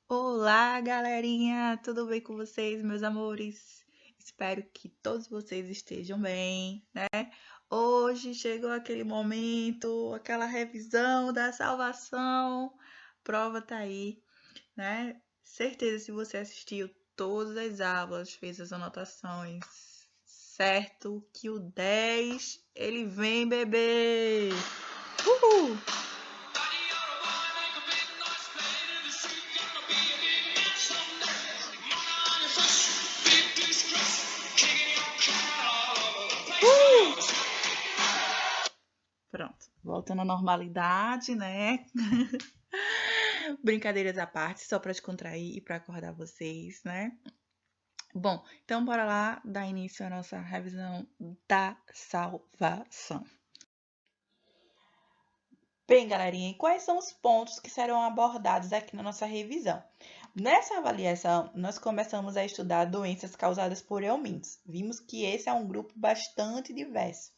Olá, galerinha! Tudo bem com vocês, meus amores? Espero que todos vocês estejam bem, né? Hoje chegou aquele momento, aquela revisão da salvação. Prova tá aí, né? Certeza se você assistiu todas as aulas, fez as anotações, certo que o 10 ele vem, bebê! Uhul! Pronto, voltando à normalidade, né? Brincadeiras à parte, só para descontrair e para acordar vocês, né? Bom, então bora lá dar início à nossa revisão da salvação. Bem, galerinha, e quais são os pontos que serão abordados aqui na nossa revisão? Nessa avaliação, nós começamos a estudar doenças causadas por helmintos. Vimos que esse é um grupo bastante diverso,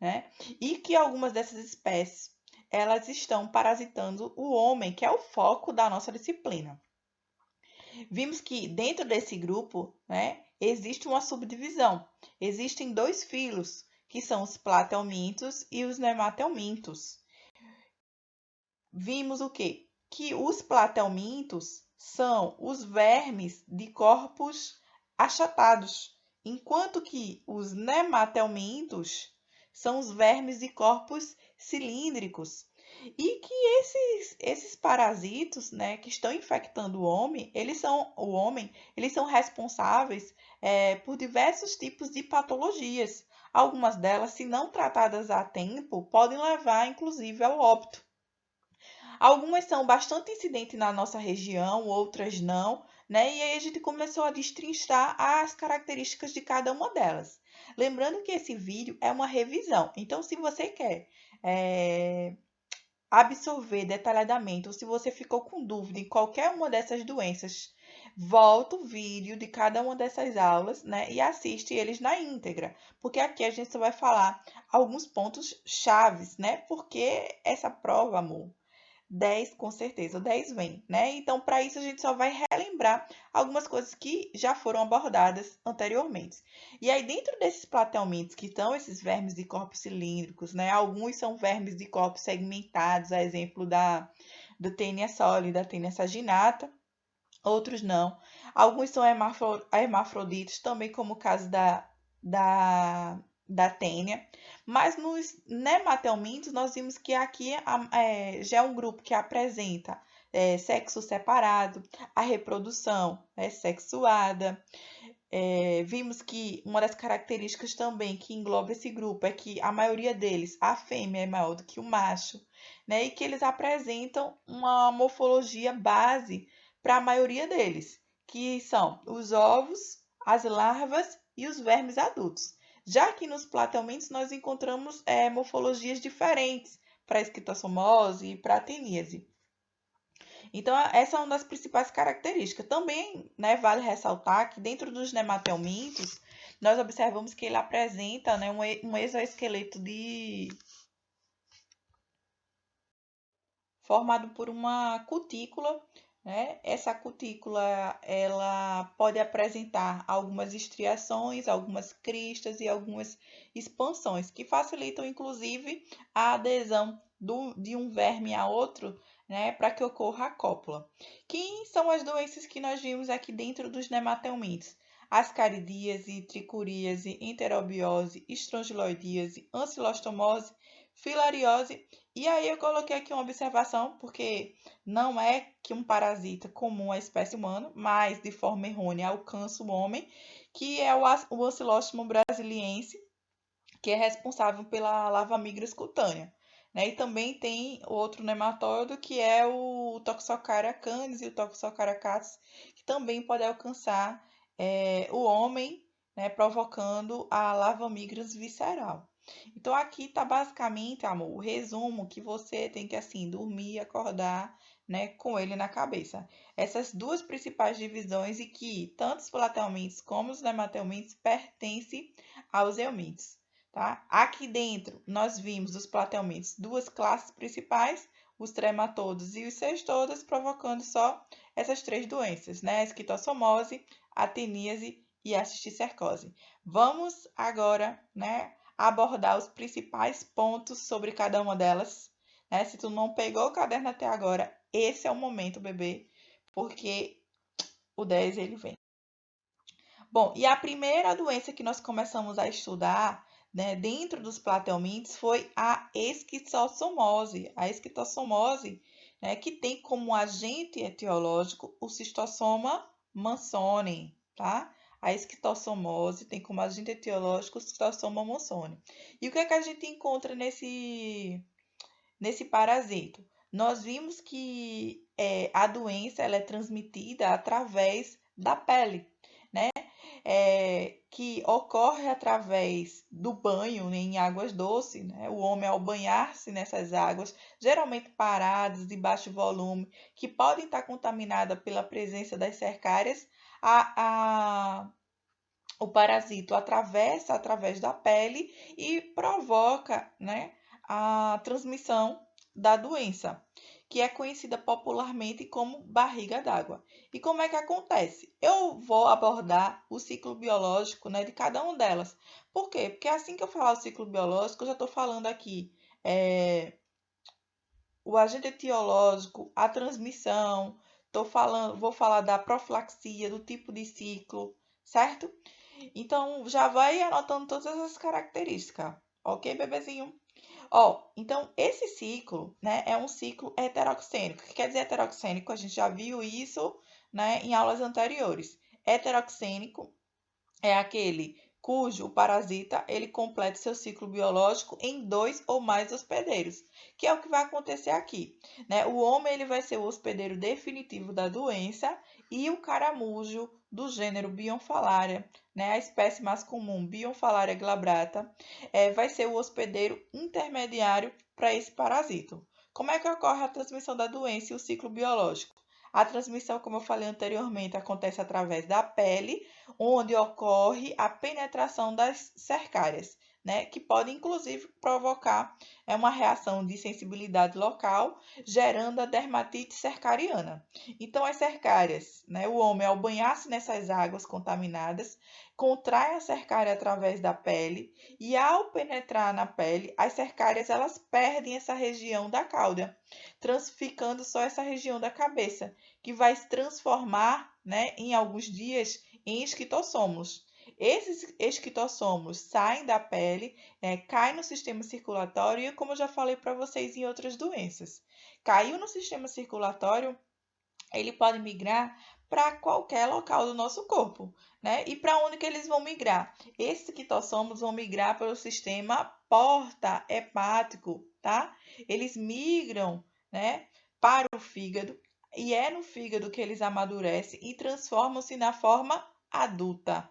né? E que algumas dessas espécies, elas estão parasitando o homem, que é o foco da nossa disciplina. Vimos que dentro desse grupo, né, existe uma subdivisão. Existem dois filos, que são os platelmintos e os nematelmintos. Vimos o quê? Que os platelmintos são os vermes de corpos achatados, enquanto que os nematelmintos são os vermes de corpos cilíndricos. E que esses parasitos, né, que estão infectando eles são responsáveis por diversos tipos de patologias. Algumas delas, se não tratadas a tempo, podem levar inclusive ao óbito. Algumas são bastante incidentes na nossa região, outras não, né? E aí a gente começou a destrinchar as características de cada uma delas. Lembrando que esse vídeo é uma revisão, então se você quer absorver detalhadamente, ou se você ficou com dúvida em qualquer uma dessas doenças, volta o vídeo de cada uma dessas aulas, né? E assiste eles na íntegra, porque aqui a gente só vai falar alguns pontos chaves, né? Porque essa prova, amor, 10 com certeza, o 10 vem, né? Então, para isso, a gente só vai relembrar algumas coisas que já foram abordadas anteriormente. E aí, dentro desses platelmintos, que estão esses vermes de corpos cilíndricos, né? Alguns são vermes de corpos segmentados, a exemplo do Taenia sólida, da Taenia saginata, outros não. Alguns são hermafroditas, também como o caso da tênia. Mas nos nematelmintos, nós vimos que aqui já é um grupo que apresenta sexo separado, a reprodução sexuada. Vimos que uma das características também que engloba esse grupo é que a maioria deles, a fêmea é maior do que o macho, né? E que eles apresentam uma morfologia base para a maioria deles, que são os ovos, as larvas e os vermes adultos. Já que nos platelmintos nós encontramos morfologias diferentes para a esquistossomose e para a teníase. Então, essa é uma das principais características. Também, né, vale ressaltar que dentro dos nematelmintos, nós observamos que ele apresenta, né, um exoesqueleto formado por uma cutícula, né? Essa cutícula ela pode apresentar algumas estriações, algumas cristas e algumas expansões que facilitam inclusive a adesão de um verme a outro, né, para que ocorra a cópula. Quem são as doenças que nós vimos aqui dentro dos nematelmintos? Ascaridíase, tricuríase, enterobiose, estrongiloidíase, ancilostomose, filariose. E aí eu coloquei aqui uma observação, porque não é que um parasita comum à espécie humana, mas de forma errônea alcança o homem, que é o Ancylostomum brasiliense, que é responsável pela lavamigras cutânea. Né? E também tem outro nematóide, que é o Toxocaria canis e o Toxocaria catus, que também pode alcançar o homem, né, provocando a lavamigras visceral. Então, aqui tá basicamente, amor, o resumo que você tem que, assim, dormir e acordar, né, com ele na cabeça. Essas duas principais divisões e que tanto os platelmintos como os nematelmintos pertencem aos eumintos, tá? Aqui dentro, nós vimos dos platelmintos duas classes principais, os trematodos e os cestodos, provocando só essas 3 doenças, né? A esquistossomose, a actiníase e a cisticercose. Vamos agora, né, abordar os principais pontos sobre cada uma delas, né? Se tu não pegou o caderno até agora, esse é o momento, bebê, porque o 10 ele vem. Bom, e a primeira doença que nós começamos a estudar, né, dentro dos plateumintes foi a esquistossomose. A esquistossomose, né, que tem como agente etiológico o Schistosoma mansoni, tá? A esquistossomose tem como agente etiológico o Schistosoma mansoni. E o que é que a gente encontra nesse parasito? Nós vimos que a doença ela é transmitida através da pele, né? Que ocorre através do banho, né, em águas doces, né? O homem, ao banhar-se nessas águas, geralmente paradas, de baixo volume, que podem estar contaminadas pela presença das cercárias, o parasito atravessa através da pele e provoca, né, a transmissão da doença, que é conhecida popularmente como barriga d'água. E como é que acontece? Eu vou abordar o ciclo biológico, né, de cada uma delas. Por quê? Porque assim que eu falar o ciclo biológico, eu já estou falando aqui o agente etiológico, a transmissão, vou falar da profilaxia, do tipo de ciclo, certo? Então, já vai anotando todas essas características, ok, bebezinho? Ó, então, esse ciclo, né, é um ciclo heteroxênico. O que quer dizer heteroxênico? A gente já viu isso, né, em aulas anteriores. Heteroxênico é aquele cujo parasita ele completa seu ciclo biológico em 2 ou mais hospedeiros, que é o que vai acontecer aqui, né? O homem ele vai ser o hospedeiro definitivo da doença e o caramujo do gênero Bionfalaria, né? A espécie mais comum, Bionfalaria glabrata, vai ser o hospedeiro intermediário para esse parasito. Como é que ocorre a transmissão da doença e o ciclo biológico? A transmissão, como eu falei anteriormente, acontece através da pele, onde ocorre a penetração das cercárias, né, que pode inclusive provocar uma reação de sensibilidade local, gerando a dermatite cercariana. Então, as cercárias, né, o homem, ao banhar-se nessas águas contaminadas, contrai a cercária através da pele e, ao penetrar na pele, as cercárias elas perdem essa região da cauda, ficando só essa região da cabeça, que vai se transformar, né, em alguns dias em esquistossomos. Esses esquistossomos saem da pele, caem no sistema circulatório e, como eu já falei para vocês em outras doenças, caiu no sistema circulatório, ele pode migrar para qualquer local do nosso corpo, né? E para onde que eles vão migrar? Esses esquistossomos vão migrar pelo sistema porta-hepático, tá? Eles migram, né, para o fígado e é no fígado que eles amadurecem e transformam-se na forma adulta.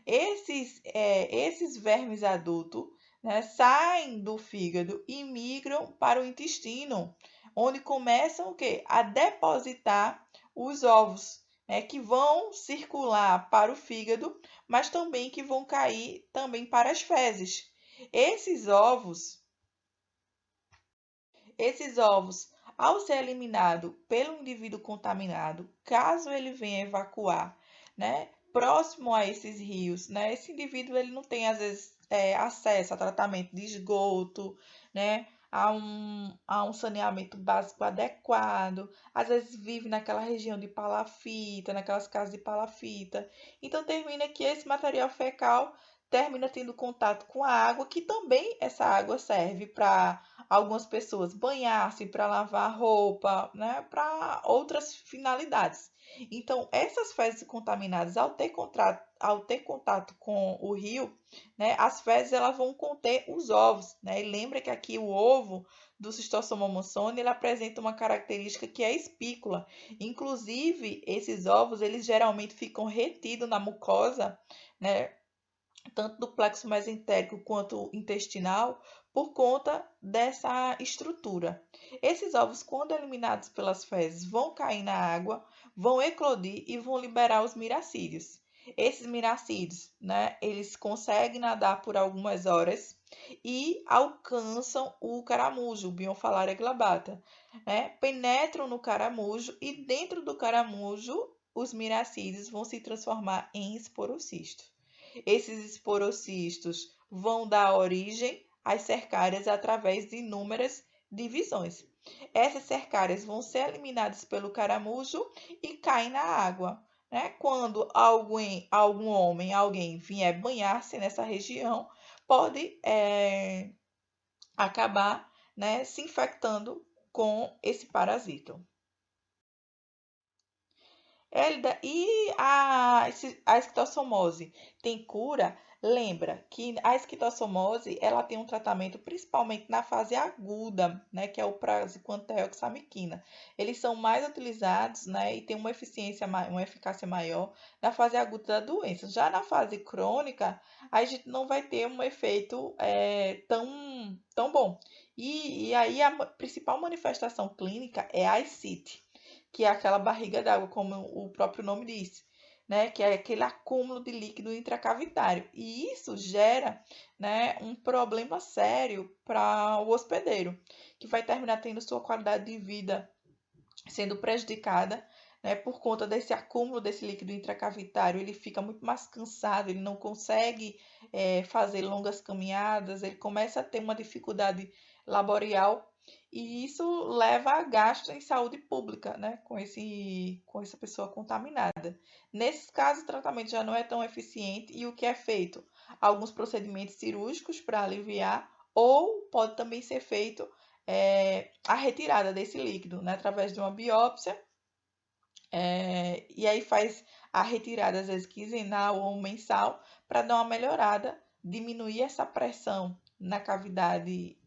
Esses vermes adultos, né, saem do fígado e migram para o intestino, onde começam o quê? A depositar os ovos, né, que vão circular para o fígado, mas também que vão cair também para as fezes. Esses ovos, esses ovos, ao ser eliminado pelo indivíduo contaminado, caso ele venha evacuar, né, próximo a esses rios, né, esse indivíduo ele não tem às vezes acesso a tratamento de esgoto, né, a um saneamento básico adequado, às vezes vive naquela região de palafita, naquelas casas de palafita. Então termina que esse material fecal termina tendo contato com a água, que também essa água serve para algumas pessoas banhar-se, para lavar roupa, né, para outras finalidades. Então, essas fezes contaminadas, ao ter contato com o rio, né, as fezes elas vão conter os ovos, né? E lembra que aqui o ovo do Schistosoma monssoni, ele apresenta uma característica que é a espícula. Inclusive, esses ovos, eles geralmente ficam retidos na mucosa, né, tanto do plexo mesentérico quanto intestinal, por conta dessa estrutura. Esses ovos, quando eliminados pelas fezes, vão cair na água, vão eclodir e vão liberar os miracídios. Esses miracídios, né, eles conseguem nadar por algumas horas e alcançam o caramujo, o Bionfalaria glabata, né? Penetram no caramujo e dentro do caramujo os miracídeos vão se transformar em esporocistos. Esses esporocistos vão dar origem às cercárias através de inúmeras divisões. Essas cercárias vão ser eliminadas pelo caramujo e caem na água. Né? Quando algum homem, alguém vier banhar-se nessa região, pode acabar, né, se infectando com esse parasito. Hélida, e a esquistossomose tem cura? Lembra que a esquistossomose ela tem um tratamento principalmente na fase aguda, né, que é o praziquantel e oxamiquina. Eles são mais utilizados, né, e têm uma eficácia maior na fase aguda da doença. Já na fase crônica, a gente não vai ter um efeito tão bom. E aí a principal manifestação clínica é a ascite, que é aquela barriga d'água, como o próprio nome diz, né? Que é aquele acúmulo de líquido intracavitário. E isso gera, né, um problema sério para o hospedeiro, que vai terminar tendo sua qualidade de vida sendo prejudicada, né, por conta desse acúmulo desse líquido intracavitário. Ele fica muito mais cansado, ele não consegue fazer longas caminhadas, ele começa a ter uma dificuldade laboral e isso leva a gasto em saúde pública, né, com essa pessoa contaminada. Nesses casos, o tratamento já não é tão eficiente e o que é feito? Alguns procedimentos cirúrgicos para aliviar, ou pode também ser feito a retirada desse líquido, né, através de uma biópsia, e aí faz a retirada, às vezes quinzenal ou mensal, para dar uma melhorada, diminuir essa pressão na cavidade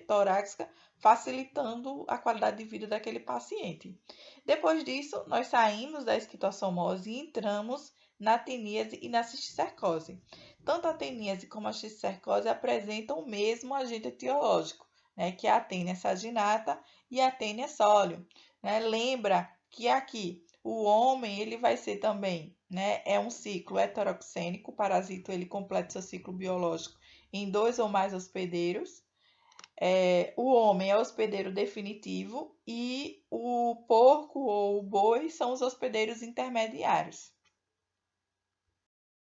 torácica, facilitando a qualidade de vida daquele paciente. Depois disso, nós saímos da esquistossomose e entramos na actiníase e na cisticercose. Tanto a actiníase como a cisticercose apresentam o mesmo agente etiológico, né, que é a Taenia saginata e a Taenia solium. Né? Lembra que aqui o homem ele vai ser também, né, é um ciclo heteroxênico, o parasito ele completa seu ciclo biológico em 2 ou mais hospedeiros. O homem é o hospedeiro definitivo e o porco ou o boi são os hospedeiros intermediários.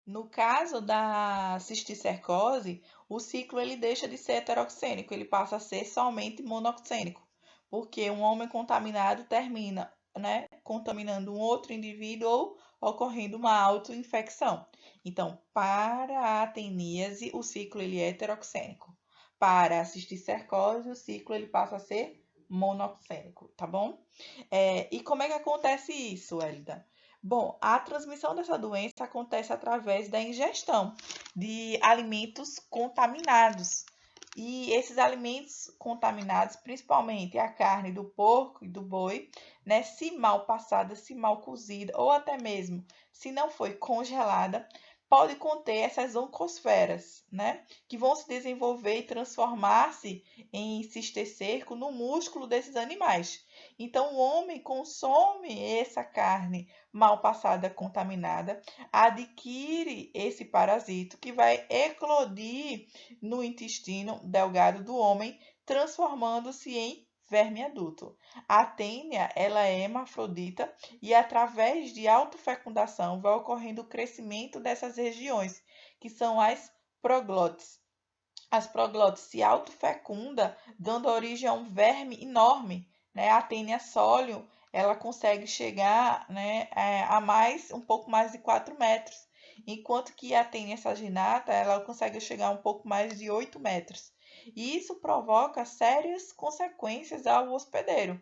No caso da cisticercose, o ciclo ele deixa de ser heteroxênico, ele passa a ser somente monoxênico, porque um homem contaminado termina, né, contaminando um outro indivíduo ou ocorrendo uma autoinfecção. Então, para a teníase, o ciclo ele é heteroxênico. Para a cisticercose, o ciclo ele passa a ser monoxênico, tá bom? E como é que acontece isso, Elida? Bom, a transmissão dessa doença acontece através da ingestão de alimentos contaminados. E esses alimentos contaminados, principalmente a carne do porco e do boi, né, se mal passada, se mal cozida, ou até mesmo se não foi congelada, pode conter essas oncosferas, né, que vão se desenvolver e transformar-se em cisticerco no músculo desses animais. Então, o homem consome essa carne mal passada contaminada, adquire esse parasito que vai eclodir no intestino delgado do homem, transformando-se em verme adulto. A tênia, ela é hermafrodita e através de autofecundação vai ocorrendo o crescimento dessas regiões, que são as proglotes. As proglotes se autofecunda, dando origem a um verme enorme, né? A Taenia solium, ela consegue chegar, né, a um pouco mais de 4 metros, enquanto que a Taenia saginata, ela consegue chegar a um pouco mais de 8 metros. E isso provoca sérias consequências ao hospedeiro.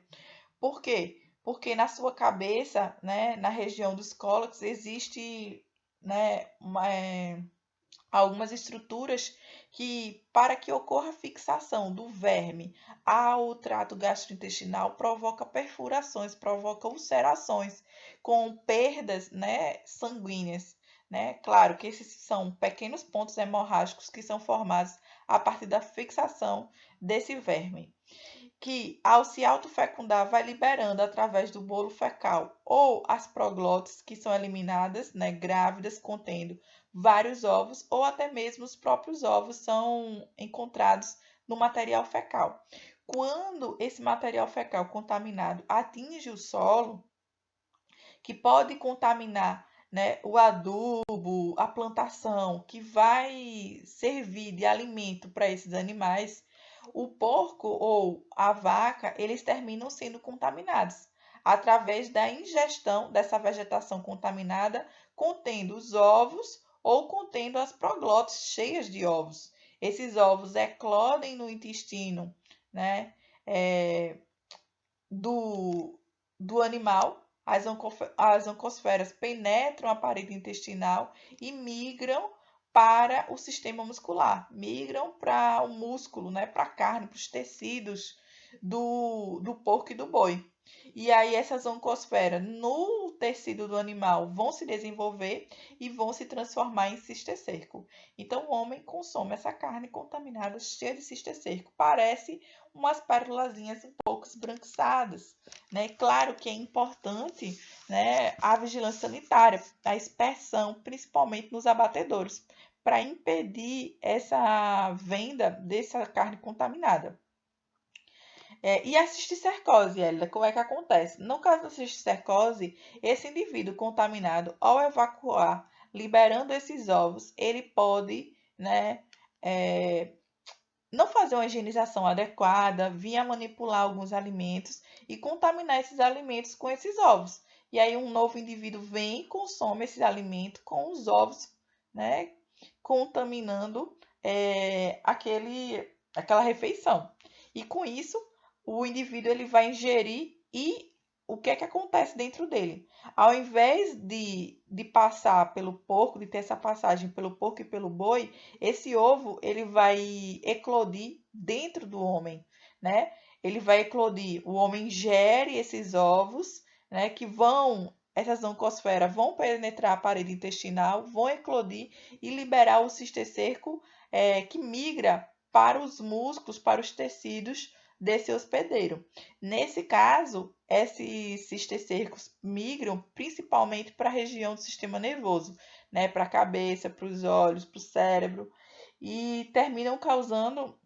Por quê? Porque na sua cabeça, né, na região dos cólicos, existe, né, algumas estruturas que, para que ocorra a fixação do verme ao trato gastrointestinal, provoca perfurações, provoca ulcerações, com perdas, né, sanguíneas. Né? Claro que esses são pequenos pontos hemorrágicos que são formados a partir da fixação desse verme. que, ao se autofecundar, vai liberando através do bolo fecal ou as proglotes, que são eliminadas, né, grávidas, contendo vários ovos, ou até mesmo os próprios ovos são encontrados no material fecal. Quando esse material fecal contaminado atinge o solo, que pode contaminar, né, o adubo, a plantação, que vai servir de alimento para esses animais, o porco ou a vaca, eles terminam sendo contaminados através da ingestão dessa vegetação contaminada, contendo os ovos ou contendo as proglotes cheias de ovos. Esses ovos eclodem no intestino, né, é, do animal. As oncosferas penetram a parede intestinal e migram para o sistema muscular, migram para o músculo, né, para a carne, para os tecidos do porco e do boi. E aí essas oncosferas no tecido do animal vão se desenvolver e vão se transformar em cisticerco. Então o homem consome essa carne contaminada, cheia de cisticerco. Parece umas pérolazinhas um pouco esbranquiçadas, né? Claro que é importante, né, a vigilância sanitária, a inspeção, principalmente nos abatedouros, para impedir essa venda dessa carne contaminada. E a cisticercose, Hélida, como é que acontece? No caso da cisticercose, esse indivíduo contaminado, ao evacuar, liberando esses ovos, ele pode, né, é, não fazer uma higienização adequada, vir a manipular alguns alimentos e contaminar esses alimentos com esses ovos. E aí um novo indivíduo vem e consome esse alimento com os ovos, né, contaminando aquela refeição. E com isso, o indivíduo ele vai ingerir e o que é que acontece dentro dele? Ao invés de passar pelo porco, de ter essa passagem pelo porco e pelo boi, esse ovo ele vai eclodir dentro do homem, né? Ele vai eclodir, o homem ingere esses ovos, né, que essas oncosferas vão penetrar a parede intestinal, vão eclodir e liberar o cisticerco que migra para os músculos, para os tecidos desse hospedeiro. Nesse caso, esses cisticercos migram principalmente para a região do sistema nervoso, né, para a cabeça, para os olhos, para o cérebro, e terminam causando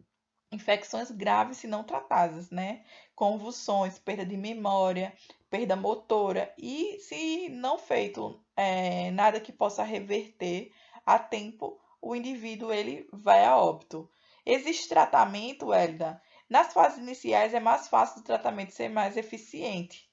infecções graves se não tratadas, né? Convulsões, perda de memória, perda motora e se não feito nada que possa reverter a tempo, o indivíduo ele vai a óbito. Existe tratamento, Hélida? Nas fases iniciais é mais fácil o tratamento ser mais eficiente.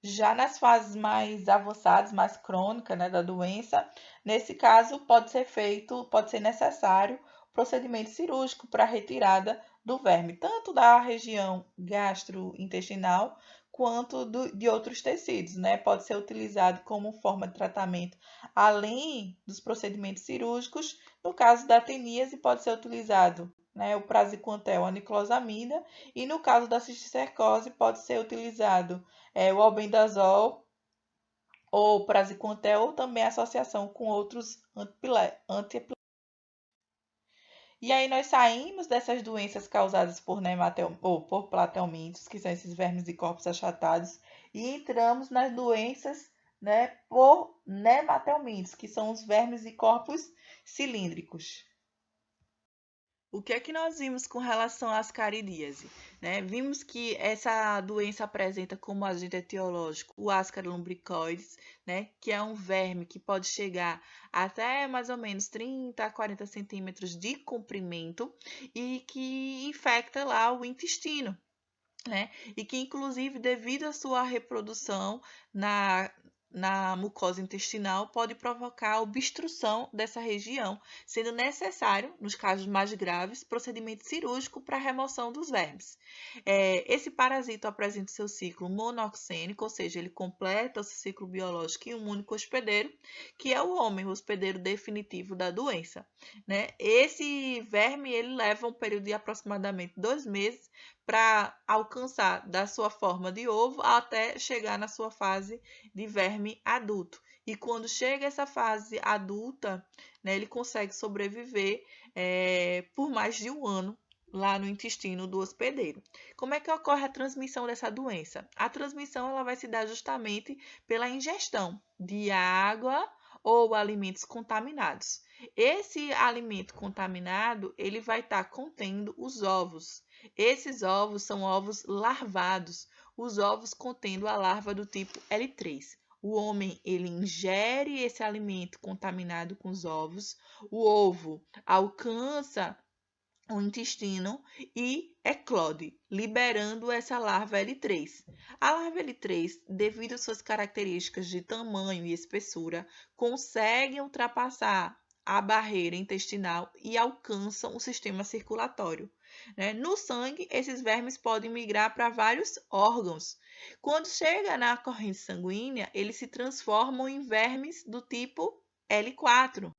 Já nas fases mais avançadas, mais crônicas, né, da doença, nesse caso pode ser necessário procedimento cirúrgico para retirada do verme, tanto da região gastrointestinal quanto de outros tecidos, né? Pode ser utilizado como forma de tratamento, além dos procedimentos cirúrgicos, no caso da teníase, pode ser utilizado, né, o praziquantel, a niclosamida, e no caso da cisticercose, pode ser utilizado o albendazol ou praziquantel, ou também associação com outros antiepiléticos. E aí nós saímos dessas doenças causadas por ou por platelmintos, que são esses vermes e corpos achatados, e entramos nas doenças, né, por nematelmintos, que são os vermes e corpos cilíndricos. O que é que nós vimos com relação às caridíase, né? Vimos que essa doença apresenta como agente etiológico o Ascaris lumbricoides, né? Que é um verme que pode chegar até mais ou menos 30 a 40 centímetros de comprimento e que infecta lá o intestino, né? E que, inclusive, devido à sua reprodução na mucosa intestinal, pode provocar obstrução dessa região, sendo necessário, nos casos mais graves, procedimento cirúrgico para remoção dos vermes. Esse parasito apresenta seu ciclo monoxênico, ou seja, ele completa o seu ciclo biológico em um único hospedeiro, que é o homem, o hospedeiro definitivo da doença, né? Esse verme ele leva um período de aproximadamente 2 meses para alcançar da sua forma de ovo até chegar na sua fase de verme adulto. E quando chega essa fase adulta, né, ele consegue sobreviver por mais de um ano lá no intestino do hospedeiro. Como é que ocorre a transmissão dessa doença? A transmissão ela vai se dar justamente pela ingestão de água ou alimentos contaminados. Esse alimento contaminado, ele vai estar contendo os ovos. Esses ovos são ovos larvados, os ovos contendo a larva do tipo L3. O homem, ele ingere esse alimento contaminado com os ovos, o ovo alcança o intestino e eclode, liberando essa larva L3. A larva L3, devido às suas características de tamanho e espessura, consegue ultrapassar a barreira intestinal e alcançam o sistema circulatório. No sangue, esses vermes podem migrar para vários órgãos. Quando chega na corrente sanguínea, eles se transformam em vermes do tipo L4.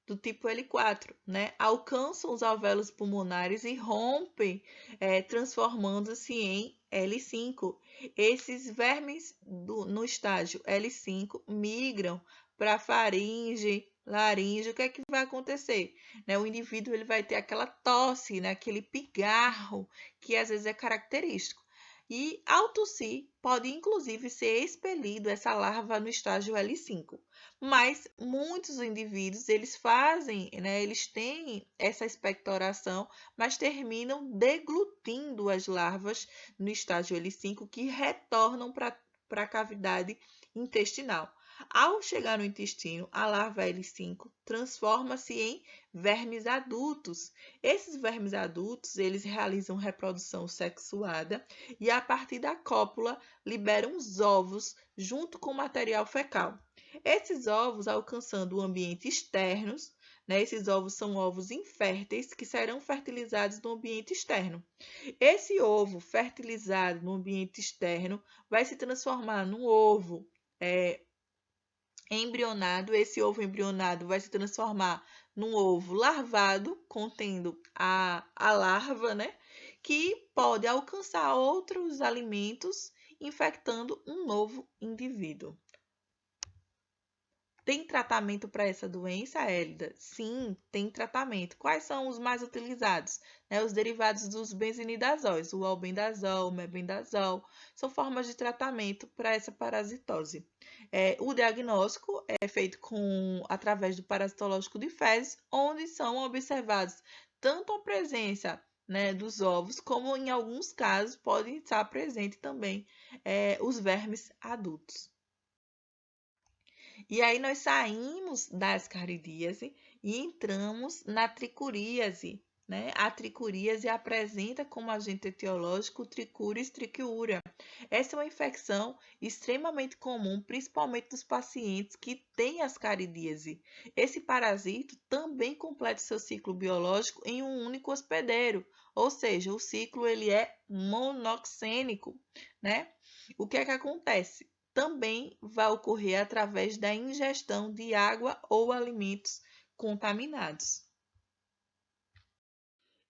Do tipo L4, alcançam os alvéolos pulmonares e rompem, transformando-se em L5. Esses vermes no estágio L5 migram para faringe, laringe. O que é que vai acontecer? O indivíduo ele vai ter aquela tosse, aquele pigarro que às vezes é característico. E ao tossir, pode inclusive ser expelido essa larva no estágio L5. Mas muitos indivíduos, eles fazem, eles têm essa expectoração, mas terminam deglutindo as larvas no estágio L5, que retornam para a cavidade intestinal. Ao chegar no intestino, a larva L5 transforma-se em vermes adultos. Esses vermes adultos, eles realizam reprodução sexuada e a partir da cópula liberam os ovos junto com o material fecal. Esses ovos, alcançando o ambiente externo, esses ovos são ovos inférteis que serão fertilizados no ambiente externo. Esse ovo fertilizado no ambiente externo vai se transformar num ovo embrionado. Esse ovo embrionado vai se transformar num ovo larvado, contendo a larva, que pode alcançar outros alimentos, infectando um novo indivíduo. Tem tratamento para essa doença, Hélida? Sim, tem tratamento. Quais são os mais utilizados? Os derivados dos benzinidazóis, o albendazol, o mebendazol, são formas de tratamento para essa parasitose. O diagnóstico é feito através do parasitológico de fezes, onde são observados tanto a presença dos ovos, como em alguns casos podem estar presente também os vermes adultos. E aí nós saímos da ascaridíase e entramos na tricuríase. A tricuríase apresenta como agente etiológico o Trichuris trichiura. Essa é uma infecção extremamente comum, principalmente nos pacientes que têm ascaridíase. Esse parasito também completa seu ciclo biológico em um único hospedeiro, ou seja, o ciclo ele é monoxênico. O que é que acontece? Também vai ocorrer através da ingestão de água ou alimentos contaminados.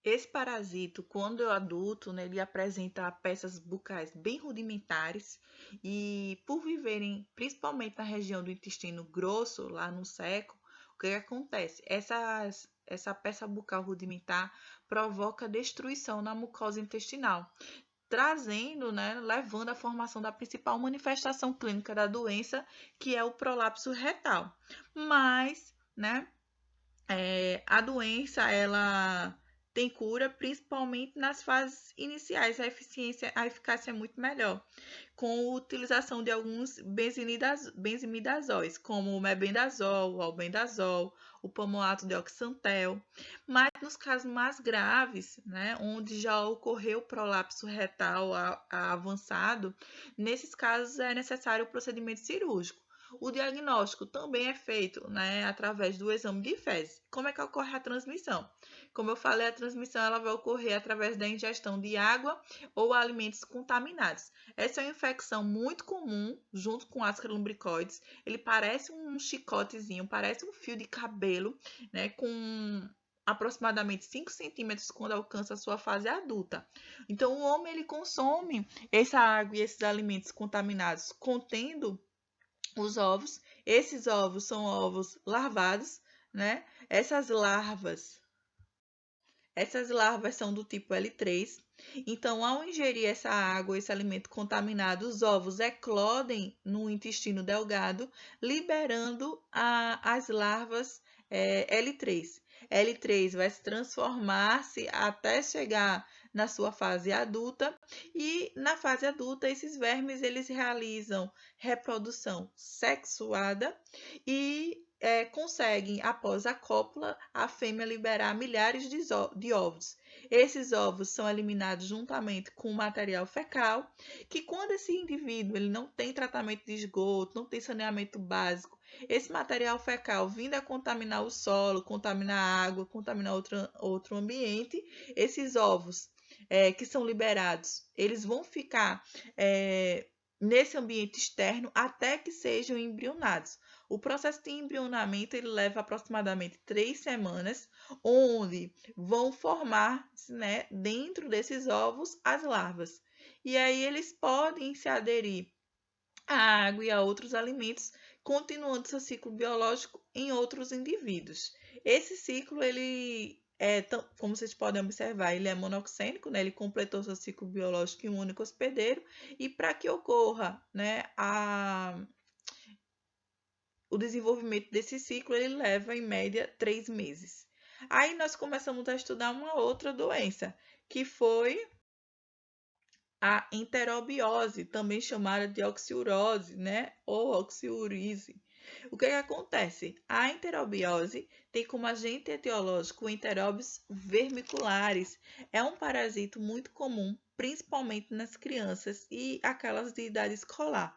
Esse parasito, quando é adulto, ele apresenta peças bucais bem rudimentares e, por viverem principalmente na região do intestino grosso, lá no seco, o que acontece? Essa peça bucal rudimentar provoca destruição na mucosa intestinal, trazendo, levando à formação da principal manifestação clínica da doença, que é o prolapso retal. Mas, a doença, ela tem cura principalmente nas fases iniciais, a eficácia é muito melhor, com a utilização de alguns benzimidazóis, como o mebendazol, o albendazol, o palmoato de oxantel. Mas nos casos mais graves, onde já ocorreu o prolapso retal avançado, nesses casos é necessário o procedimento cirúrgico. O diagnóstico também é feito através do exame de fezes. Como é que ocorre a transmissão? Como eu falei, a transmissão ela vai ocorrer através da ingestão de água ou alimentos contaminados. Essa é uma infecção muito comum, junto com Ascaris lumbricoides. Ele parece um chicotezinho, parece um fio de cabelo, com aproximadamente 5 centímetros quando alcança a sua fase adulta. Então, o homem ele consome essa água e esses alimentos contaminados contendo os ovos. Esses ovos são ovos larvados, Essas larvas Essas larvas são do tipo L3. Então, ao ingerir essa água, esse alimento contaminado, os ovos eclodem no intestino delgado, liberando as larvas L3. L3 vai se transformar-se até chegar na sua fase adulta, e na fase adulta esses vermes eles realizam reprodução sexuada e conseguem, após a cópula, a fêmea liberar milhares de ovos. Esses ovos são eliminados juntamente com o material fecal, que quando esse indivíduo ele não tem tratamento de esgoto, não tem saneamento básico, esse material fecal vindo a contaminar o solo, contaminar a água, contaminar outro ambiente, esses ovos que são liberados, eles vão ficar nesse ambiente externo até que sejam embrionados. O processo de embrionamento ele leva aproximadamente 3 semanas, onde vão formar, né, dentro desses ovos as larvas. E aí eles podem se aderir à água e a outros alimentos, continuando seu ciclo biológico em outros indivíduos. Esse ciclo, ele como vocês podem observar, ele é monoxênico, né? Ele completou seu ciclo biológico em um único hospedeiro, e para que ocorra, né, o desenvolvimento desse ciclo, ele leva em média 3 meses. Aí nós começamos a estudar uma outra doença, que foi a enterobiose, também chamada de oxiurose, né? Ou oxiurise. O que acontece? A enterobiose tem como agente etiológico o Enterobius vermicularis. É um parasito muito comum, principalmente nas crianças e aquelas de idade escolar.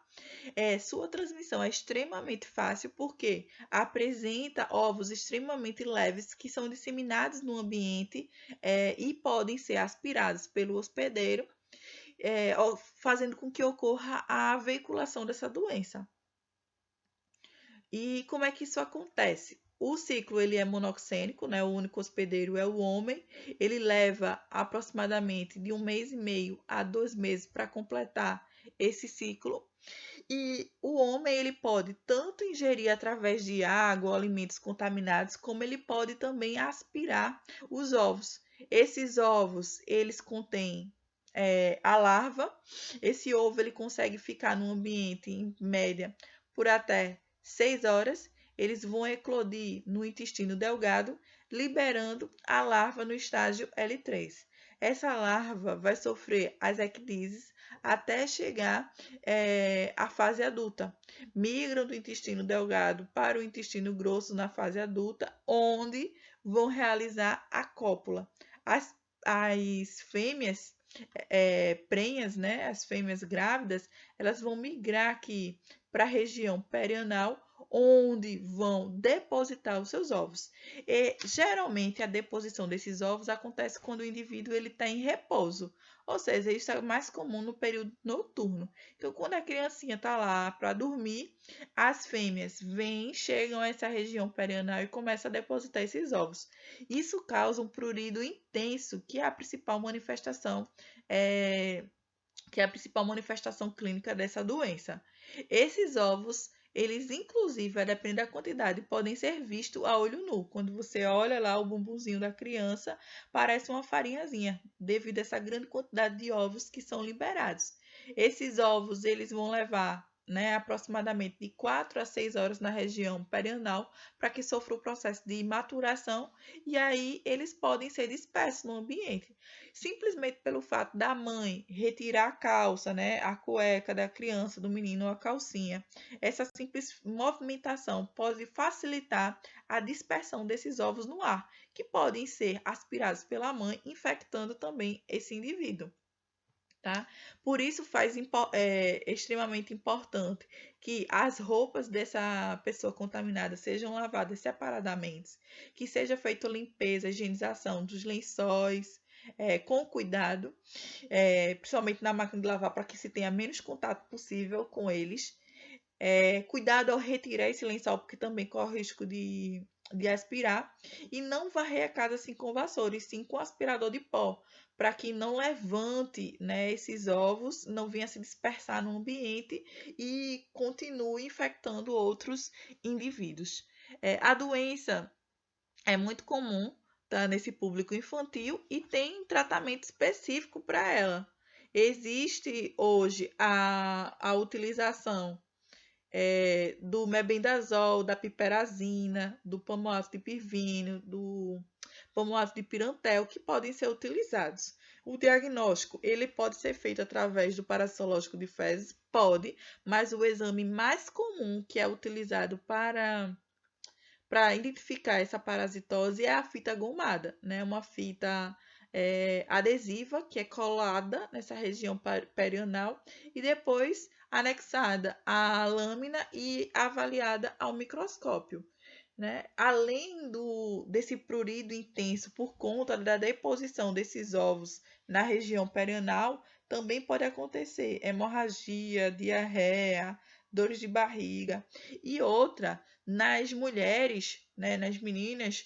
Sua transmissão é extremamente fácil porque apresenta ovos extremamente leves que são disseminados no ambiente e podem ser aspirados pelo hospedeiro, fazendo com que ocorra a veiculação dessa doença. E como é que isso acontece? O ciclo ele é monoxênico, né? O único hospedeiro é o homem. Ele leva aproximadamente de 1 mês e meio a 2 meses para completar esse ciclo. E o homem ele pode tanto ingerir através de água ou alimentos contaminados, como ele pode também aspirar os ovos. Esses ovos eles contêm a larva. Esse ovo ele consegue ficar no ambiente em média por até 6 horas. Eles vão eclodir no intestino delgado, liberando a larva no estágio L3. Essa larva vai sofrer as ecdises até chegar à fase adulta. Migram do intestino delgado para o intestino grosso na fase adulta, onde vão realizar a cópula. As fêmeas prenhas, né, as fêmeas grávidas, elas vão migrar aqui para a região perianal, onde vão depositar os seus ovos. E geralmente a deposição desses ovos acontece quando o indivíduo ele está em repouso, ou seja, isso é mais comum no período noturno. Então, quando a criancinha está lá para dormir, as fêmeas vêm, chegam a essa região perianal e começam a depositar esses ovos. Isso causa um prurido intenso, que é a principal manifestação clínica dessa doença. Esses ovos, eles inclusive, a depender da quantidade, podem ser vistos a olho nu. Quando você olha lá o bumbumzinho da criança, parece uma farinhazinha, devido a essa grande quantidade de ovos que são liberados. Esses ovos, eles vão levar, né, aproximadamente de 4 a 6 horas na região perianal para que sofra o processo de maturação, e aí eles podem ser dispersos no ambiente. Simplesmente pelo fato da mãe retirar a calça, né, a cueca da criança, do menino, ou a calcinha, essa simples movimentação pode facilitar a dispersão desses ovos no ar, que podem ser aspirados pela mãe, infectando também esse indivíduo. Tá? Por isso extremamente importante que as roupas dessa pessoa contaminada sejam lavadas separadamente, que seja feita limpeza, higienização dos lençóis, com cuidado, principalmente na máquina de lavar, para que se tenha menos contato possível com eles. Cuidado ao retirar esse lençol, porque também corre o risco de aspirar, e não varrer a casa assim com vassoura, e sim com aspirador de pó, para que não levante, né, esses ovos, não venha se dispersar no ambiente e continue infectando outros indivíduos. A doença é muito comum nesse público infantil e tem tratamento específico para ela. Existe hoje a utilização do mebendazol, da piperazina, do pomoato de pirvínio, do pomoato de pirantel, que podem ser utilizados. O diagnóstico, ele pode ser feito através do parasitológico de fezes? Pode, mas o exame mais comum que é utilizado para identificar essa parasitose é a fita gomada, né? Uma fita adesiva que é colada nessa região perianal e depois anexada à lâmina e avaliada ao microscópio. Né? Além desse prurido intenso por conta da deposição desses ovos na região perianal, também pode acontecer hemorragia, diarreia, dores de barriga. E outra, nas mulheres, né, nas meninas,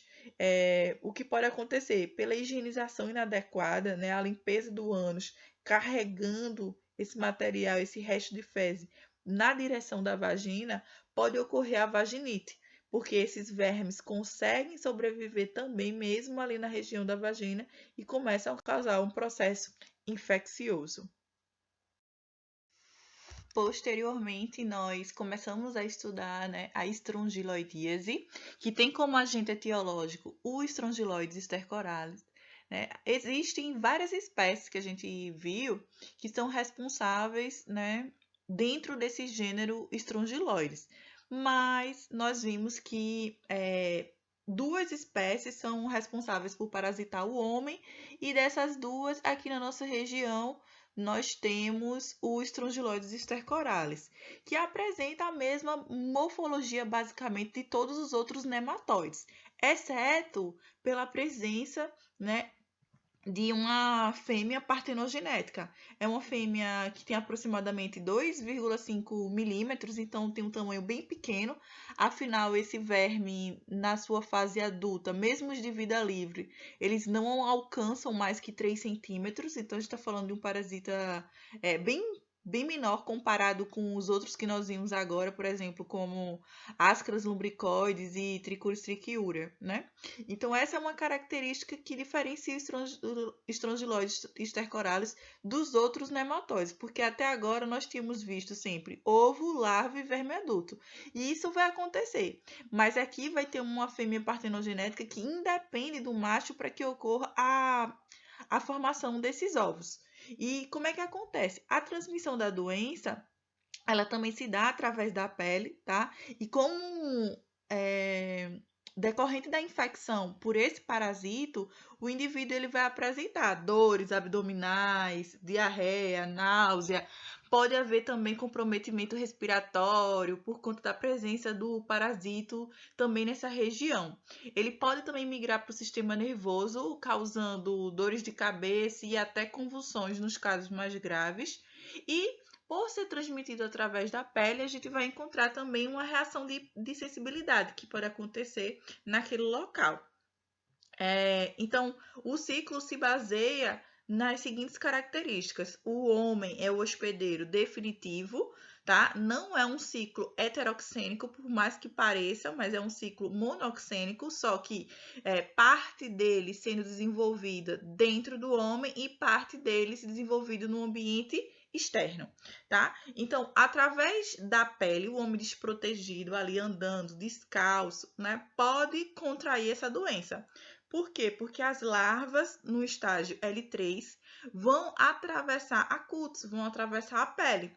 o que pode acontecer? Pela higienização inadequada, né, a limpeza do ânus, carregando esse material, esse resto de fezes na direção da vagina, pode ocorrer a vaginite, porque esses vermes conseguem sobreviver também mesmo ali na região da vagina e começam a causar um processo infeccioso. Posteriormente, nós começamos a estudar, né, a estrongiloidíase, que tem como agente etiológico o Strongyloides stercoralis. Né? Existem várias espécies que a gente viu que são responsáveis, né, dentro desse gênero Strongyloides, mas nós vimos que duas espécies são responsáveis por parasitar o homem, e dessas duas, aqui na nossa região, nós temos o Strongyloides stercoralis, que apresenta a mesma morfologia basicamente de todos os outros nematóides, exceto pela presença, né, de uma fêmea partenogenética. É uma fêmea que tem aproximadamente 2,5 milímetros, então tem um tamanho bem pequeno. Afinal, esse verme, na sua fase adulta, mesmo os de vida livre, eles não alcançam mais que 3 centímetros. Então, a gente está falando de um parasita bem menor comparado com os outros que nós vimos agora, por exemplo, como Ascaris lumbricoides e Trichuris trichiurea, né? Então, essa é uma característica que diferencia o Strongyloides stercoralis dos outros nematóides, porque até agora nós tínhamos visto sempre ovo, larva e verme adulto. E isso vai acontecer, mas aqui vai ter uma fêmea partenogenética que independe do macho para que ocorra a formação desses ovos. E como é que acontece? A transmissão da doença, ela também se dá através da pele, tá? E como decorrente da infecção por esse parasito, o indivíduo ele vai apresentar dores abdominais, diarreia, náusea. Pode haver também comprometimento respiratório por conta da presença do parasito também nessa região. Ele pode também migrar para o sistema nervoso, causando dores de cabeça e até convulsões nos casos mais graves. E por ser transmitido através da pele, a gente vai encontrar também uma reação de sensibilidade que pode acontecer naquele local. Então, o ciclo se baseia nas seguintes características. O homem é o hospedeiro definitivo, tá? Não é um ciclo heteroxênico, por mais que pareça, mas é um ciclo monoxênico, só que parte dele sendo desenvolvida dentro do homem e parte dele se desenvolvida no ambiente externo, tá? Então, através da pele, o homem desprotegido ali andando descalço, né, pode contrair essa doença. Por quê? Porque as larvas no estágio L3 vão atravessar a cútis, vão atravessar a pele,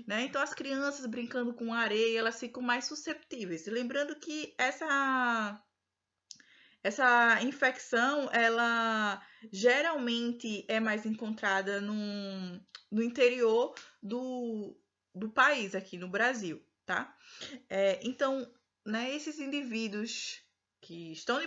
né? Então, as crianças brincando com areia, elas ficam mais susceptíveis. Lembrando que essa infecção, ela geralmente é mais encontrada no interior do país, aqui no Brasil, tá? Então, né, esses indivíduos que estão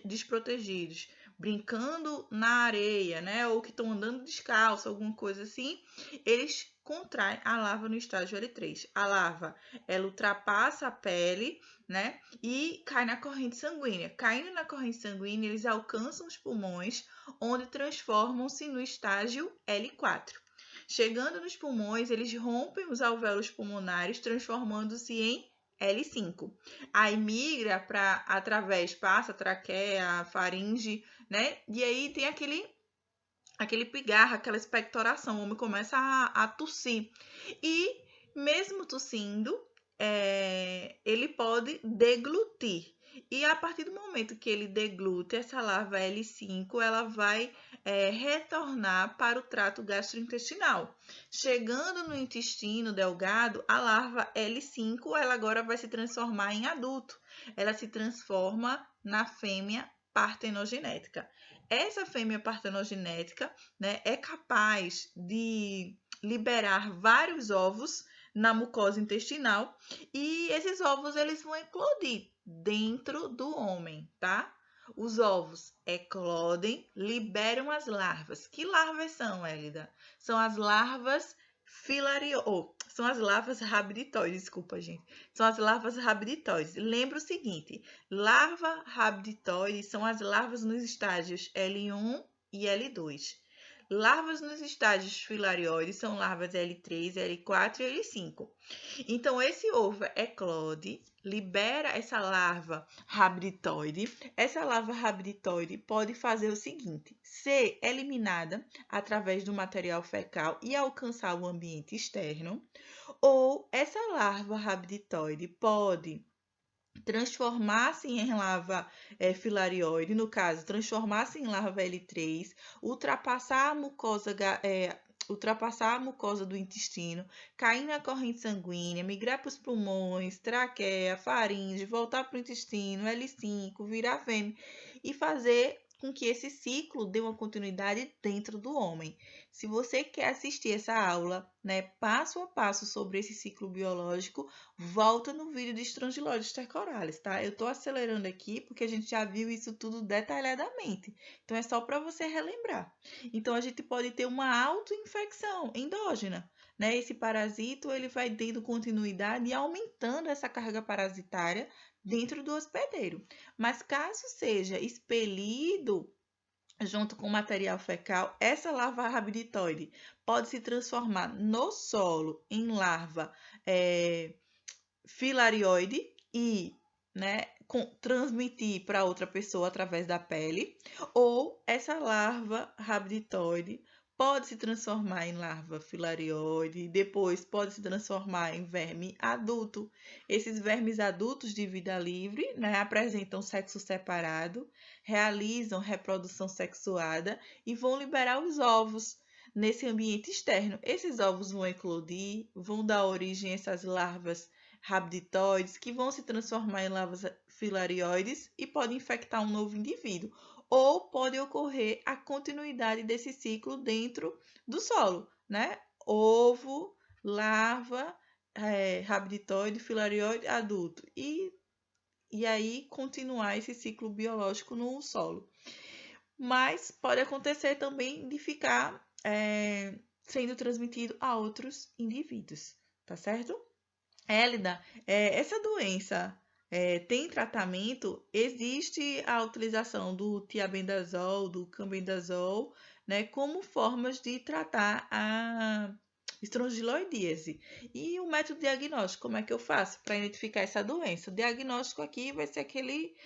desprotegidos, brincando na areia, né, ou que estão andando descalço, alguma coisa assim, eles contraem a larva no estágio L3. A larva, ela ultrapassa a pele, né, e cai na corrente sanguínea. Caindo na corrente sanguínea, eles alcançam os pulmões, onde transformam-se no estágio L4. Chegando nos pulmões, eles rompem os alvéolos pulmonares, transformando-se em L5. Aí migra para passa a traqueia, a faringe, né? E aí tem aquele pigarro, aquela expectoração, o homem começa a tossir. E mesmo tossindo, ele pode deglutir. E a partir do momento que ele deglute, essa larva L5, ela vai retornar para o trato gastrointestinal. Chegando no intestino delgado, a larva L5, ela agora vai se transformar em adulto. Ela se transforma na fêmea partenogenética. Essa fêmea partenogenética, né, é capaz de liberar vários ovos na mucosa intestinal e esses ovos eles vão eclodir dentro do homem, tá? Os ovos eclodem, liberam as larvas. Que larvas são, Hélida? São as larvas são as larvas rabiditóides, desculpa, gente. São as larvas rabiditóides. Lembra o seguinte, larva rabiditóide são as larvas nos estágios L1 e L2. Larvas nos estágios filarioides são larvas L3, L4 e L5. Então, esse ovo eclode, libera essa larva rabiditóide. Essa larva rabiditóide pode fazer o seguinte, ser eliminada através do material fecal e alcançar o ambiente externo, ou essa larva rabiditóide pode transformar-se em larva filarioide, no caso, transformar-se em larva L3, ultrapassar a mucosa do intestino, cair na corrente sanguínea, migrar para os pulmões, traqueia, faringe, voltar para o intestino, L5, virar fêmea e fazer com que esse ciclo dê uma continuidade dentro do homem. Se você quer assistir essa aula, né, passo a passo sobre esse ciclo biológico, volta no vídeo de Strongyloides stercoralis, tá? Eu tô acelerando aqui porque a gente já viu isso tudo detalhadamente. Então, é só para você relembrar. Então, a gente pode ter uma autoinfecção endógena, né? Esse parasito, ele vai dando continuidade e aumentando essa carga parasitária dentro do hospedeiro. Mas caso seja expelido junto com o material fecal, essa larva rabiditóide pode se transformar no solo em larva filarioide e, né, transmitir para outra pessoa através da pele, ou essa larva rabiditóide pode se transformar em larva filarioide, depois pode se transformar em verme adulto. Esses vermes adultos de vida livre, né, apresentam sexo separado, realizam reprodução sexuada e vão liberar os ovos nesse ambiente externo. Esses ovos vão eclodir, vão dar origem a essas larvas rabiditóides que vão se transformar em larvas filarioides e podem infectar um novo indivíduo. Ou pode ocorrer a continuidade desse ciclo dentro do solo, né? Ovo, larva, rabiditóide, filarioide, adulto. E aí continuar esse ciclo biológico no solo. Mas pode acontecer também de ficar sendo transmitido a outros indivíduos, tá certo? Hélida, essa doença tem tratamento? Existe a utilização do tiabendazol, do cambendazol, né, como formas de tratar a estrongiloidíase. E o método diagnóstico, como é que eu faço para identificar essa doença? O diagnóstico aqui vai ser aquele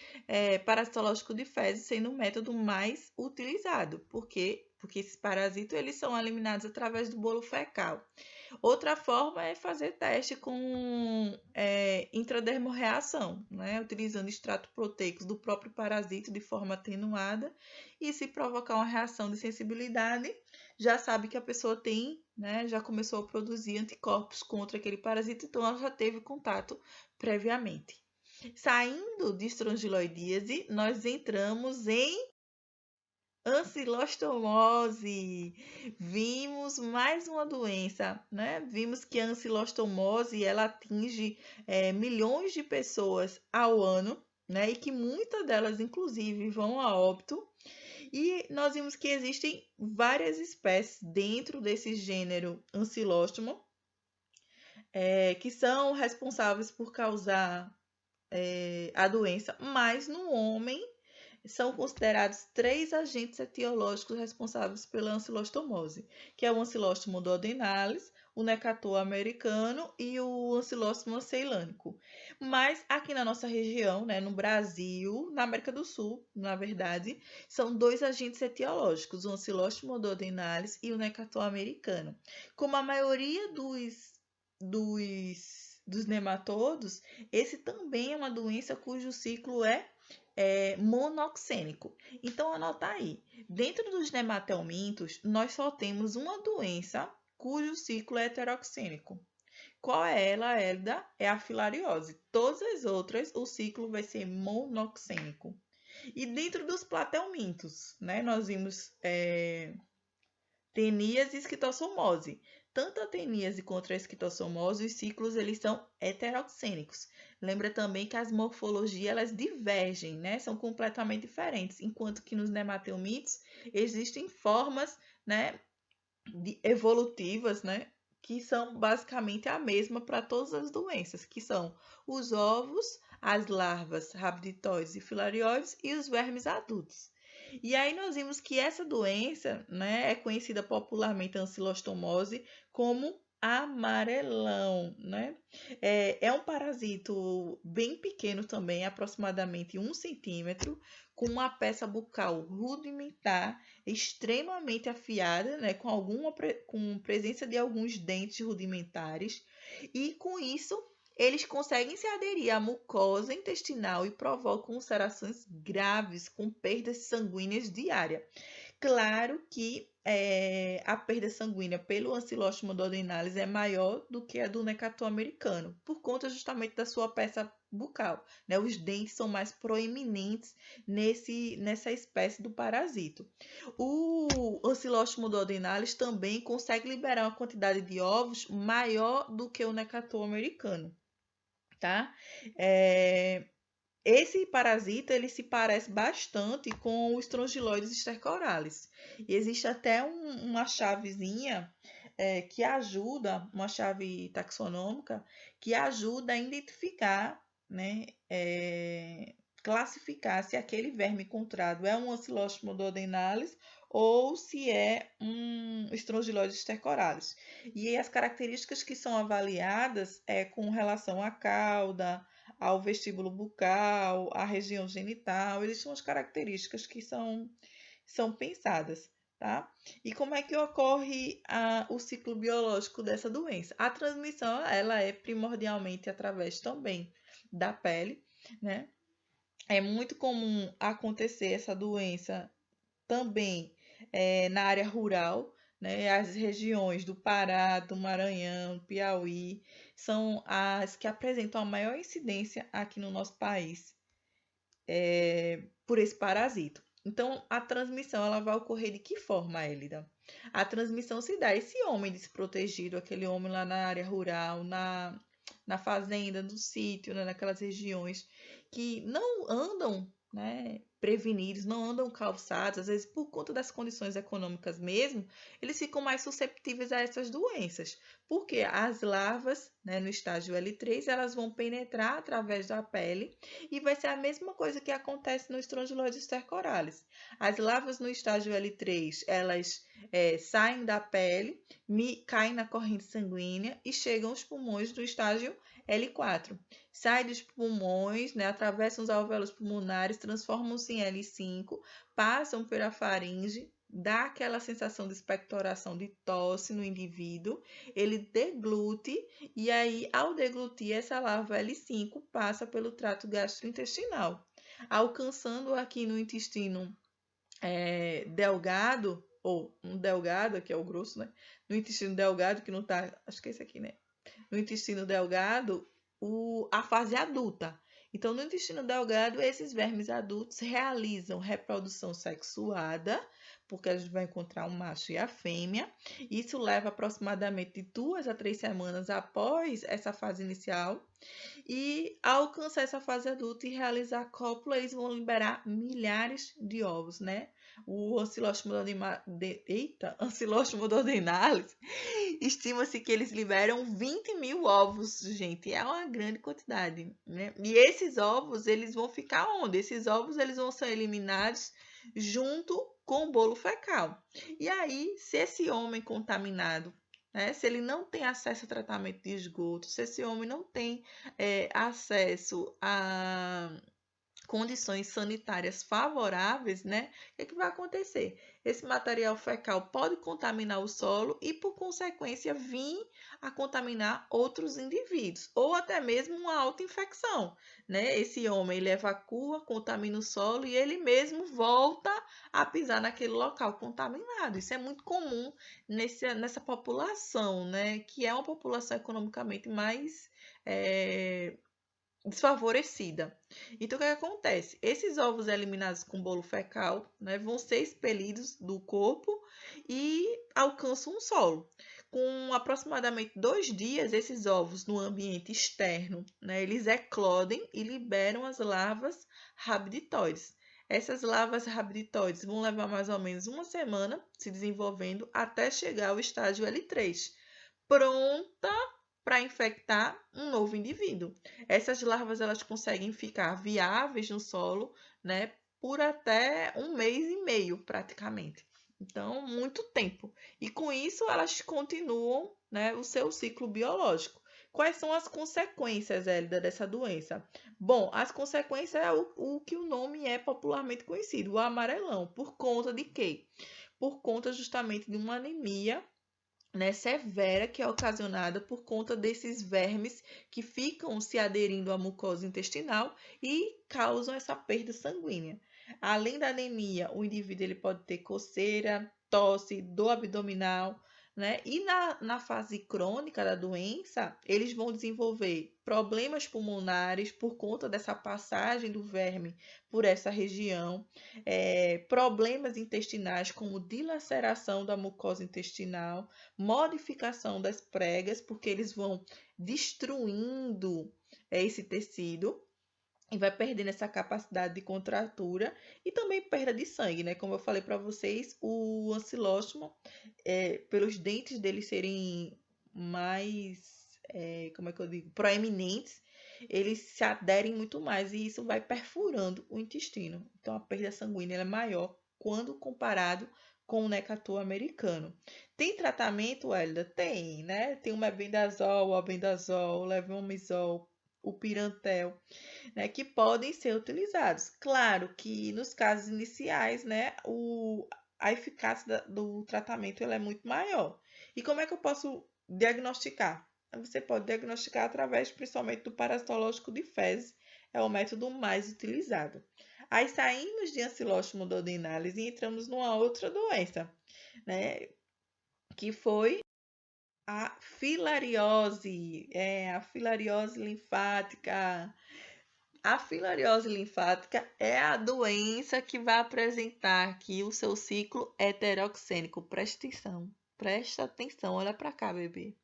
parasitológico de fezes sendo o método mais utilizado. Por quê? Porque esses parasitos eles são eliminados através do bolo fecal. Outra forma é fazer teste com intradermorreação, né? Utilizando extrato proteico do próprio parasito de forma atenuada e se provocar uma reação de sensibilidade, já sabe que a pessoa tem, né, já começou a produzir anticorpos contra aquele parasito, então ela já teve contato previamente. Saindo de estrongiloidíase, nós entramos em ancilostomose. Vimos mais uma doença, né? Vimos que a ancilostomose ela atinge milhões de pessoas ao ano, né? E que muitas delas, inclusive, vão a óbito. E nós vimos que existem várias espécies dentro desse gênero Ancylostoma que são responsáveis por causar a doença, mas no homem são considerados 3 agentes etiológicos responsáveis pela ancilostomose, que é o Ancylostomum duodenalis, o Necator americano e o Ancilóstomo ceilânico. Mas aqui na nossa região, né, no Brasil, na América do Sul, na verdade, são dois agentes etiológicos, o Ancilóstomo duodenalis e o Necator americano. Como a maioria dos nematodos, esse também é uma doença cujo ciclo é monoxênico. Então, anota aí. Dentro dos nematelmintos, nós só temos uma doença cujo ciclo é heteroxênico. Qual é ela, Hélida? É a filariose. Todas as outras, o ciclo vai ser monoxênico. E dentro dos platelmintos, né, nós vimos tenias e esquistossomose. Tanto a teníase quanto a esquistossomose, os ciclos eles são heteroxênicos. Lembra também que as morfologias elas divergem, né? São completamente diferentes, enquanto que nos nematelmintos existem formas, né, evolutivas, né, que são basicamente a mesma para todas as doenças, que são os ovos, as larvas rabditoides e filarioides e os vermes adultos. E aí nós vimos que essa doença, né, é conhecida popularmente ancilostomose como amarelão, né? É um parasito bem pequeno também, aproximadamente 1 centímetro, com uma peça bucal rudimentar, extremamente afiada, né, com presença de alguns dentes rudimentares, e com isso eles conseguem se aderir à mucosa intestinal e provocam ulcerações graves com perdas sanguíneas diárias. Claro que a perda sanguínea pelo Ancilóstomo duodenalis é maior do que a do Necator americano, por conta justamente da sua peça bucal, né? Os dentes são mais proeminentes nessa espécie do parasito. O Ancilóstomo duodenalis também consegue liberar uma quantidade de ovos maior do que o Necator americano, tá? Esse parasita ele se parece bastante com o Strongyloides stercoralis. E existe até uma chavezinha que ajuda, uma chave taxonômica, que ajuda a identificar, né, classificar se aquele verme encontrado é um Ancilóstomo duodenalis ou se é um Strongyloides stercoralis. E as características que são avaliadas é com relação à cauda, ao vestíbulo bucal, à região genital, existem umas características que são pensadas, tá? E como é que ocorre o ciclo biológico dessa doença? A transmissão, ela é primordialmente através também da pele, né? É muito comum acontecer essa doença também na área rural, né? As regiões do Pará, do Maranhão, Piauí, são as que apresentam a maior incidência aqui no nosso país por esse parasito. Então, a transmissão ela vai ocorrer de que forma, Elida? A transmissão se dá esse homem desprotegido, aquele homem lá na área rural, na fazenda, no sítio, né, naquelas regiões que não andam, né, prevenidos, não andam calçados, às vezes por conta das condições econômicas mesmo, eles ficam mais susceptíveis a essas doenças, porque as larvas, né, no estágio L3, elas vão penetrar através da pele e vai ser a mesma coisa que acontece no Strongyloides stercoralis. As larvas no estágio L3, elas saem da pele, caem na corrente sanguínea e chegam aos pulmões do estágio L4. Saem dos pulmões, né, atravessam os alvéolos pulmonares, transformam-se em L5, passam pela faringe, dá aquela sensação de expectoração de tosse no indivíduo, ele deglute e aí, ao deglutir, essa larva L5 passa pelo trato gastrointestinal, alcançando aqui no intestino delgado, ou um delgado, que é o grosso, né? No intestino delgado, que não tá, acho que é esse aqui, né? No intestino delgado, a fase adulta. Então, no intestino delgado, esses vermes adultos realizam reprodução sexuada, porque a gente vai encontrar um macho e a fêmea. Isso leva aproximadamente 2 a 3 semanas após essa fase inicial. E ao alcançar essa fase adulta e realizar a cópula, eles vão liberar milhares de ovos, né? O Ancilóstomo duodenalis, estima-se que eles liberam 20.000 ovos, gente. É uma grande quantidade, né? E esses ovos, eles vão ficar onde? Esses ovos, eles vão ser eliminados junto com o bolo fecal. E aí, se esse homem contaminado né? Se ele não tem acesso a tratamento de esgoto, se esse homem não tem acesso a condições sanitárias favoráveis, né? O que vai acontecer? Esse material fecal pode contaminar o solo e, por consequência, vir a contaminar outros indivíduos, ou até mesmo uma autoinfecção, né? Esse homem ele evacua, contamina o solo e ele mesmo volta a pisar naquele local contaminado. Isso é muito comum nessa população, né? Que é uma população economicamente mais desfavorecida. Então, o que acontece? Esses ovos eliminados com bolo fecal, né, vão ser expelidos do corpo e alcançam o solo. Com aproximadamente 2 dias, esses ovos no ambiente externo, né, eles eclodem e liberam as larvas rabditoides. Essas larvas rabditoides vão levar mais ou menos uma semana se desenvolvendo até chegar ao estágio L3, pronta para infectar um novo indivíduo. Essas larvas elas conseguem ficar viáveis no solo, né, por até 1 mês e meio, praticamente. Então, muito tempo. E com isso, elas continuam, né, o seu ciclo biológico. Quais são as consequências, Hélida, dessa doença? Bom, as consequências é o que o nome é popularmente conhecido, o amarelão. Por conta de quê? Por conta justamente de uma anemia, né, severa, que é ocasionada por conta desses vermes que ficam se aderindo à mucosa intestinal e causam essa perda sanguínea. Além da anemia, o indivíduo ele pode ter coceira, tosse, dor abdominal, né? E na fase crônica da doença, eles vão desenvolver problemas pulmonares por conta dessa passagem do verme por essa região, problemas intestinais como dilaceração da mucosa intestinal, modificação das pregas, porque eles vão destruindo esse tecido e vai perdendo essa capacidade de contratura e também perda de sangue, né? Como eu falei para vocês, o ancilóstomo, pelos dentes dele serem mais, como é que eu digo, proeminentes, eles se aderem muito mais e isso vai perfurando o intestino. Então a perda sanguínea é maior quando comparado com o Necator americano. Tem tratamento, Hélida? Tem, né? Tem o mebendazol, o albendazol, o levomizol, o pirantel, né, que podem ser utilizados. Claro que nos casos iniciais, né, a eficácia do tratamento ela é muito maior. E como é que eu posso diagnosticar? Você pode diagnosticar através principalmente do parasitológico de fezes, é o método mais utilizado. Aí saímos de Ancilóstomo duodenalis e entramos numa outra doença, né, que foi a filariose, a filariose linfática. A filariose linfática é a doença que vai apresentar aqui o seu ciclo heteroxênico. Presta atenção, olha para cá, bebê.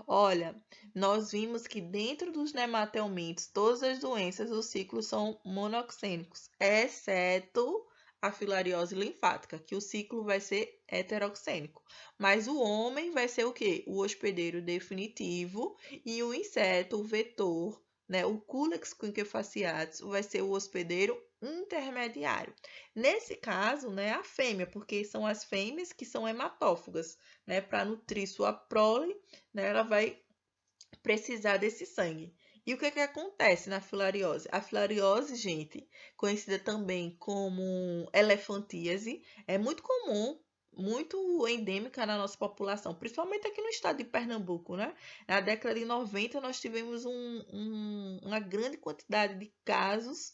Olha, nós vimos que dentro dos nematelmintos, todas as doenças do ciclo são monoxênicos, exceto a filariose linfática, que o ciclo vai ser heteroxênico. Mas o homem vai ser o quê? O hospedeiro definitivo e o inseto, o vetor, né? O Culex quinquefaciatus vai ser o hospedeiro intermediário. Nesse caso, né, a fêmea, porque são as fêmeas que são hematófagas, né, para nutrir sua prole, né, ela vai precisar desse sangue. E o que acontece na filariose? A filariose, gente, conhecida também como elefantíase, é muito comum, muito endêmica na nossa população, principalmente aqui no estado de Pernambuco, né? Na década de 90, nós tivemos uma grande quantidade de casos,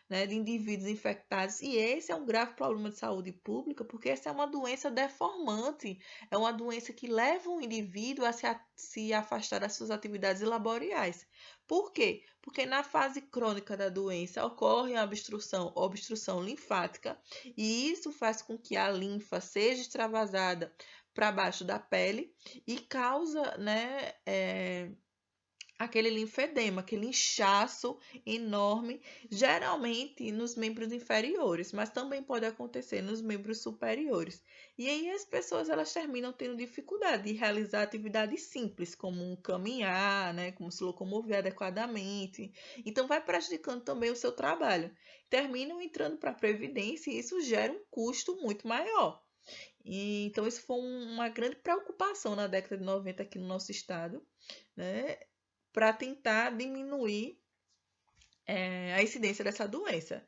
né, de indivíduos infectados, e esse é um grave problema de saúde pública, porque essa é uma doença deformante, é uma doença que leva o indivíduo a se afastar das suas atividades laboriais. Por quê? Porque na fase crônica da doença ocorre a obstrução linfática, e isso faz com que a linfa seja extravasada para baixo da pele e causa, né, aquele linfedema, aquele inchaço enorme, geralmente nos membros inferiores, mas também pode acontecer nos membros superiores. E aí as pessoas elas terminam tendo dificuldade de realizar atividades simples, como caminhar, né, como se locomover adequadamente. Então vai prejudicando também o seu trabalho. Terminam entrando para a previdência e isso gera um custo muito maior. Então, isso foi uma grande preocupação na década de 90 aqui no nosso estado, né, para tentar diminuir a incidência dessa doença.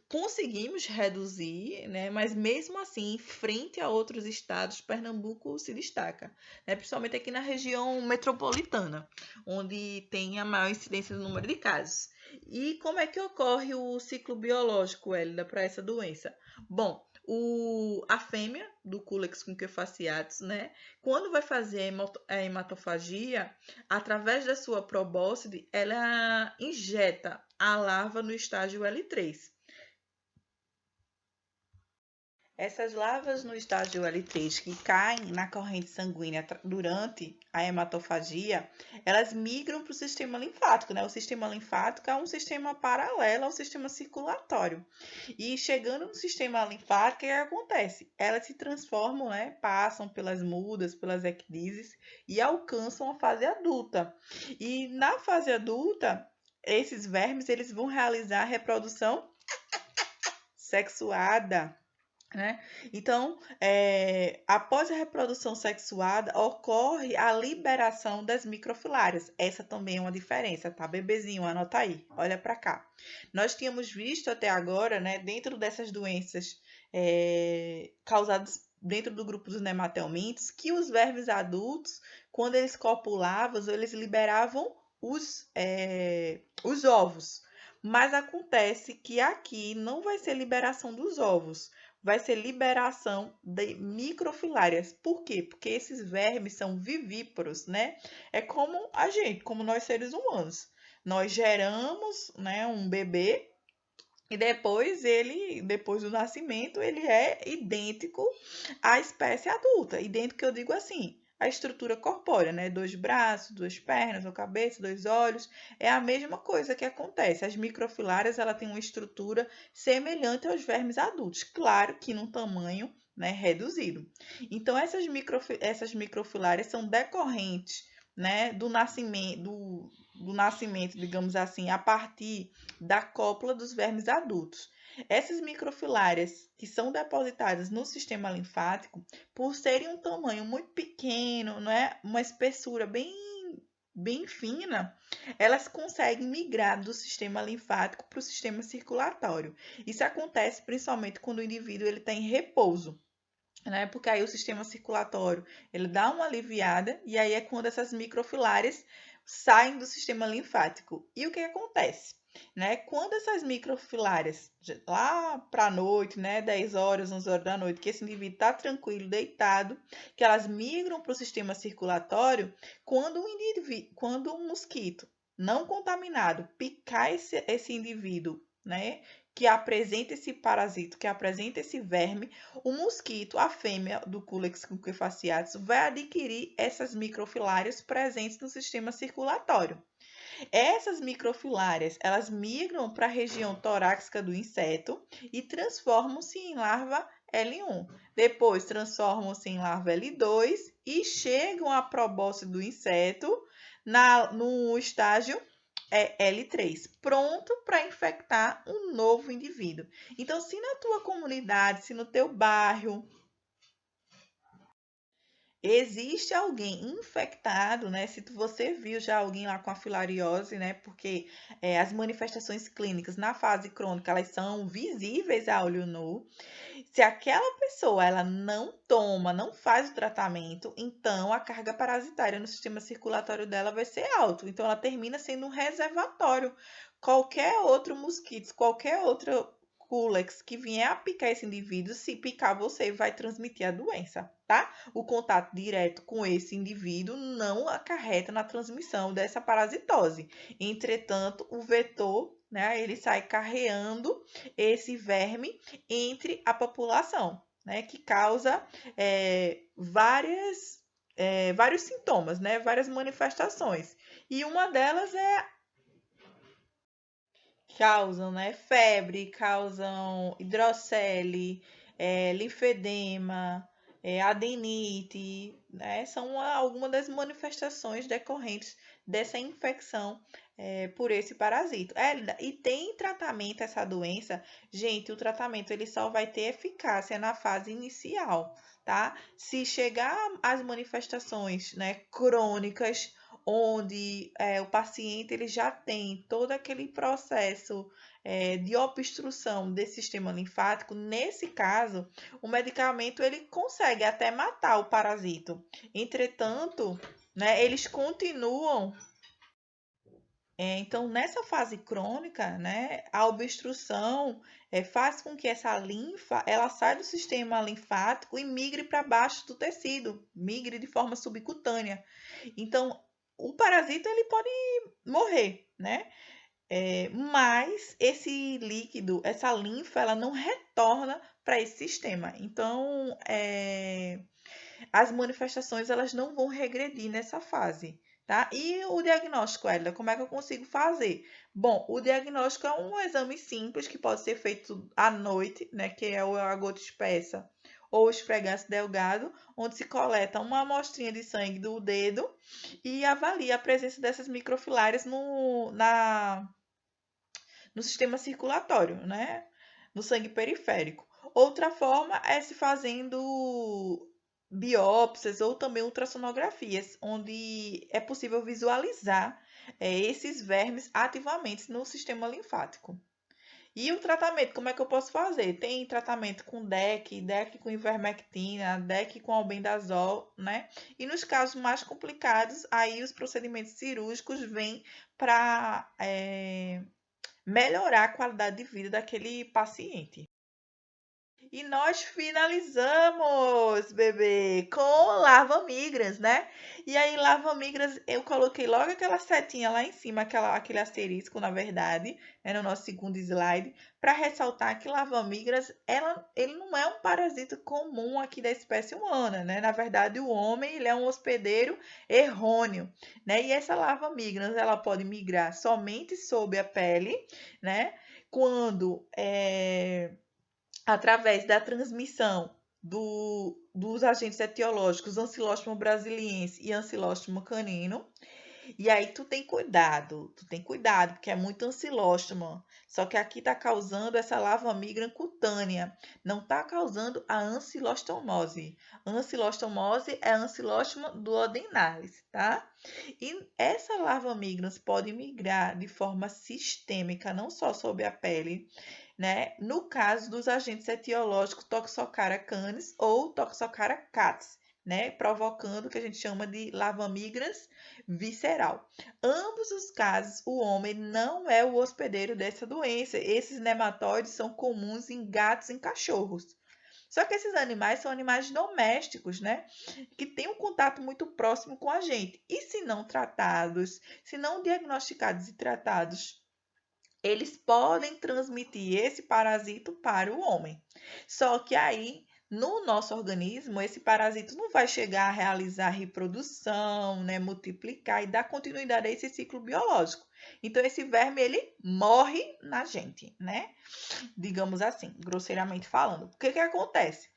Conseguimos reduzir, né, mas mesmo assim, frente a outros estados, Pernambuco se destaca, né, principalmente aqui na região metropolitana, onde tem a maior incidência do número de casos. E como é que ocorre o ciclo biológico, Hélida, para essa doença? Bom, a fêmea do Culex conquefaciatus, né, quando vai fazer a hematofagia, através da sua probóscide, ela injeta a larva no estágio L3. Essas larvas no estágio L3 que caem na corrente sanguínea durante a hematofagia, elas migram para o sistema linfático, né? O sistema linfático é um sistema paralelo ao sistema circulatório. E chegando no sistema linfático, o que acontece? Elas se transformam, né? Passam pelas mudas, pelas ecdísis e alcançam a fase adulta. E na fase adulta, esses vermes eles vão realizar a reprodução sexuada, né? Então, após a reprodução sexuada, ocorre a liberação das microfilárias. Essa também é uma diferença, tá, bebezinho? Anota aí, olha para cá. Nós tínhamos visto até agora, né, dentro dessas doenças causadas dentro do grupo dos nematelmintos, que os vermes adultos, quando eles copulavam, eles liberavam os ovos. Mas acontece que aqui não vai ser liberação dos ovos, vai ser liberação de microfilárias. Por quê? Porque esses vermes são vivíparos, né? É como a gente, como nós seres humanos. Nós geramos, né, um bebê e depois do nascimento, ele é idêntico à espécie adulta. Idêntico, eu digo assim, a estrutura corpórea, né? 2 braços, 2 pernas, uma cabeça, 2 olhos. É a mesma coisa que acontece. As microfilárias, ela tem uma estrutura semelhante aos vermes adultos. Claro que num tamanho, né, reduzido. Então, essas microfilárias são decorrentes, né, do nascimento, digamos assim, a partir da cópula dos vermes adultos. Essas microfilárias que são depositadas no sistema linfático, por serem um tamanho muito pequeno, não é? Uma espessura bem fina, elas conseguem migrar do sistema linfático para o sistema circulatório. Isso acontece principalmente quando o indivíduo ele está em repouso, né? Porque aí o sistema circulatório ele dá uma aliviada e aí é quando essas microfilárias saem do sistema linfático. E o que acontece? Né? Quando essas microfilárias, lá para a noite, né, 10 horas, 11 horas da noite, que esse indivíduo está tranquilo, deitado, que elas migram para o sistema circulatório, quando um mosquito não contaminado picar esse indivíduo, né, que apresenta esse parasito, que apresenta esse verme, o mosquito, a fêmea do Culex conquefaciatus, vai adquirir essas microfilárias presentes no sistema circulatório. Essas microfilárias, elas migram para a região torácica do inseto e transformam-se em larva L1. Depois transformam-se em larva L2 e chegam à probóscide do inseto no estágio L3, pronto para infectar um novo indivíduo. Então, se na tua comunidade, se no teu bairro existe alguém infectado, né? Se você viu já alguém lá com a filariose, né? Porque as manifestações clínicas na fase crônica, elas são visíveis a olho nu. Se aquela pessoa ela não toma, não faz o tratamento, então a carga parasitária no sistema circulatório dela vai ser alta. Então ela termina sendo um reservatório. Qualquer outro mosquito, qualquer outro Culex que vier a picar esse indivíduo, se picar você, vai transmitir a doença, tá? O contato direto com esse indivíduo não acarreta na transmissão dessa parasitose. Entretanto, o vetor, né, ele sai carreando esse verme entre a população, né, que causa vários sintomas, né, várias manifestações. E uma delas causam, né, febre, causam hidrocele, linfedema, adenite, né, são algumas das manifestações decorrentes dessa infecção por esse parasito. E tem tratamento essa doença, gente, o tratamento ele só vai ter eficácia na fase inicial, tá? Se chegar às manifestações, né, crônicas, onde o paciente ele já tem todo aquele processo de obstrução desse sistema linfático, nesse caso, o medicamento ele consegue até matar o parasito. Entretanto, né, eles continuam. Então, nessa fase crônica, né, a obstrução faz com que essa linfa ela saia do sistema linfático e migre para baixo do tecido, migre de forma subcutânea. Então, o parasita ele pode morrer, né? Mas esse líquido, essa linfa, ela não retorna para esse sistema. Então, as manifestações elas não vão regredir nessa fase, tá? E o diagnóstico, Elida, como é que eu consigo fazer? Bom, o diagnóstico é um exame simples que pode ser feito à noite, né? Que é a gota espessa ou esfregaço delgado, onde se coleta uma amostrinha de sangue do dedo e avalia a presença dessas microfilárias no sistema circulatório, né? No sangue periférico. Outra forma é se fazendo biópsias ou também ultrassonografias, onde é possível visualizar esses vermes ativamente no sistema linfático. E o tratamento, como é que eu posso fazer? Tem tratamento com DEC com ivermectina, DEC com albendazol, né? E nos casos mais complicados, aí os procedimentos cirúrgicos vêm para melhorar a qualidade de vida daquele paciente. E nós finalizamos, bebê, com Lava Migras, né? E aí, Lava Migras, eu coloquei logo aquela setinha lá em cima, aquele asterisco, na verdade, no nosso segundo slide, para ressaltar que Lava Migras, ele não é um parasita comum aqui da espécie humana, né? Na verdade, o homem, ele é um hospedeiro errôneo, né? E essa Lava Migras, ela pode migrar somente sob a pele, né? Quando através da transmissão dos agentes etiológicos Ancilóstomo brasiliense e Ancilóstomo canino. E aí tu tem cuidado, porque é muito ancilóstomo. Só que aqui está causando essa lava migrans cutânea, não está causando a ancilostomose. A ancilostomose é Ancilóstomo duodenalis, tá? E essa lava migrans pode migrar de forma sistêmica, não só sobre a pele, né? No caso dos agentes etiológicos Toxocara canis ou Toxocara catis, né? Provocando o que a gente chama de lavamigrans visceral. Ambos os casos, o homem não é o hospedeiro dessa doença. Esses nematóides são comuns em gatos e em cachorros. Só que esses animais são animais domésticos, né? Que têm um contato muito próximo com a gente. E se não tratados, se não diagnosticados e tratados, eles podem transmitir esse parasito para o homem. Só que aí, no nosso organismo, esse parasito não vai chegar a realizar reprodução, né, multiplicar e dar continuidade a esse ciclo biológico. Então, esse verme, ele morre na gente, né? Digamos assim, grosseiramente falando. O que acontece?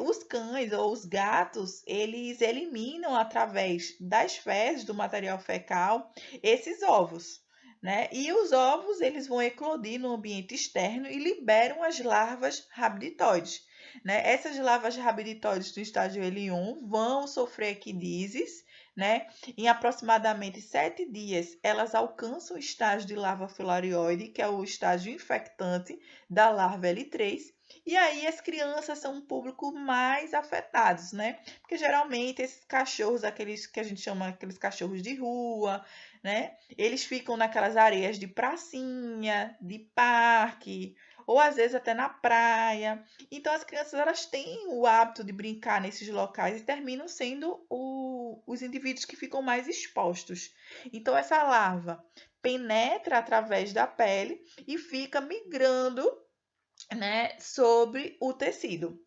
Os cães ou os gatos, eles eliminam através das fezes, do material fecal, esses ovos. Né? E os ovos eles vão eclodir no ambiente externo e liberam as larvas rabditoides. Né? Essas larvas rabditoides do estágio L1 vão sofrer equidísis, né? Em aproximadamente 7 dias, elas alcançam o estágio de larva filarioide, que é o estágio infectante da larva L3. E aí as crianças são um público mais afetados, né? Porque geralmente esses cachorros, aqueles que a gente chama aqueles cachorros de rua, né? Eles ficam naquelas areias de pracinha, de parque, ou às vezes até na praia. Então as crianças elas têm o hábito de brincar nesses locais e terminam sendo os indivíduos que ficam mais expostos. Então essa larva penetra através da pele e fica migrando, né, sobre o tecido.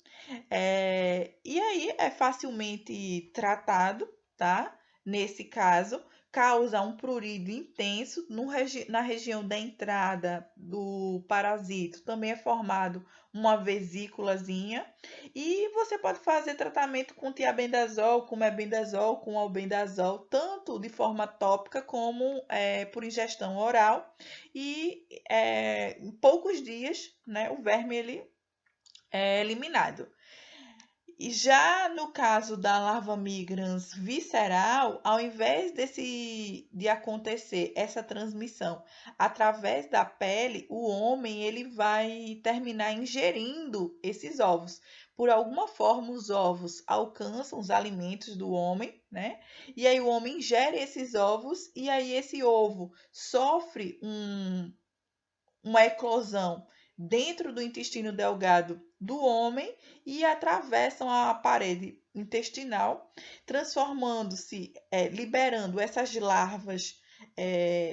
E aí é facilmente tratado, tá? Nesse caso, causa um prurido intenso na região da entrada do parasito. Também é formado uma vesículazinha. E você pode fazer tratamento com tiabendazol, com mebendazol, com albendazol, tanto de forma tópica como por ingestão oral. E em poucos dias, né, o verme ele é eliminado. E já no caso da larva migrans visceral, ao invés de acontecer essa transmissão através da pele, o homem ele vai terminar ingerindo esses ovos. Por alguma forma, os ovos alcançam os alimentos do homem, né? E aí o homem ingere esses ovos e aí esse ovo sofre uma eclosão dentro do intestino delgado do homem e atravessam a parede intestinal, transformando-se, liberando essas larvas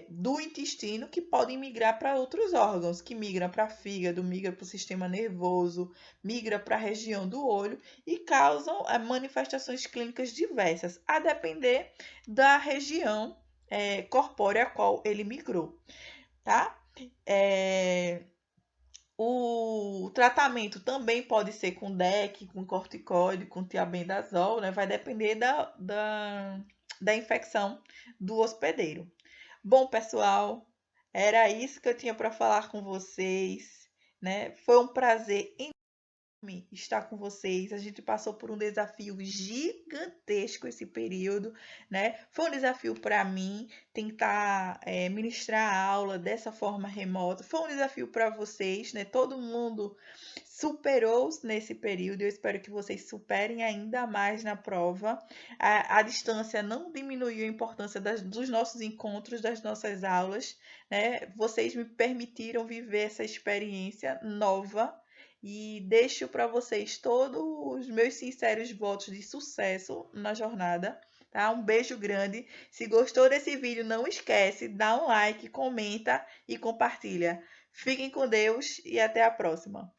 do intestino que podem migrar para outros órgãos, que migram para fígado, migra para o sistema nervoso, migra para a região do olho e causam manifestações clínicas diversas, a depender da região corpórea a qual ele migrou, tá? O tratamento também pode ser com DEC, com corticoide, com tiabendazol, né? Vai depender da infecção do hospedeiro. Bom, pessoal, era isso que eu tinha para falar com vocês, né? Foi um prazer estar com vocês. A gente passou por um desafio gigantesco esse período, né? Foi um desafio para mim tentar ministrar a aula dessa forma remota. Foi um desafio para vocês, né? Todo mundo superou nesse período. Eu espero que vocês superem ainda mais na prova. A distância não diminuiu a importância dos nossos encontros, das nossas aulas, né? Vocês me permitiram viver essa experiência nova e deixo para vocês todos os meus sinceros votos de sucesso na jornada, tá? Um beijo grande. Se gostou desse vídeo, não esquece, dá um like, comenta e compartilha. Fiquem com Deus e até a próxima.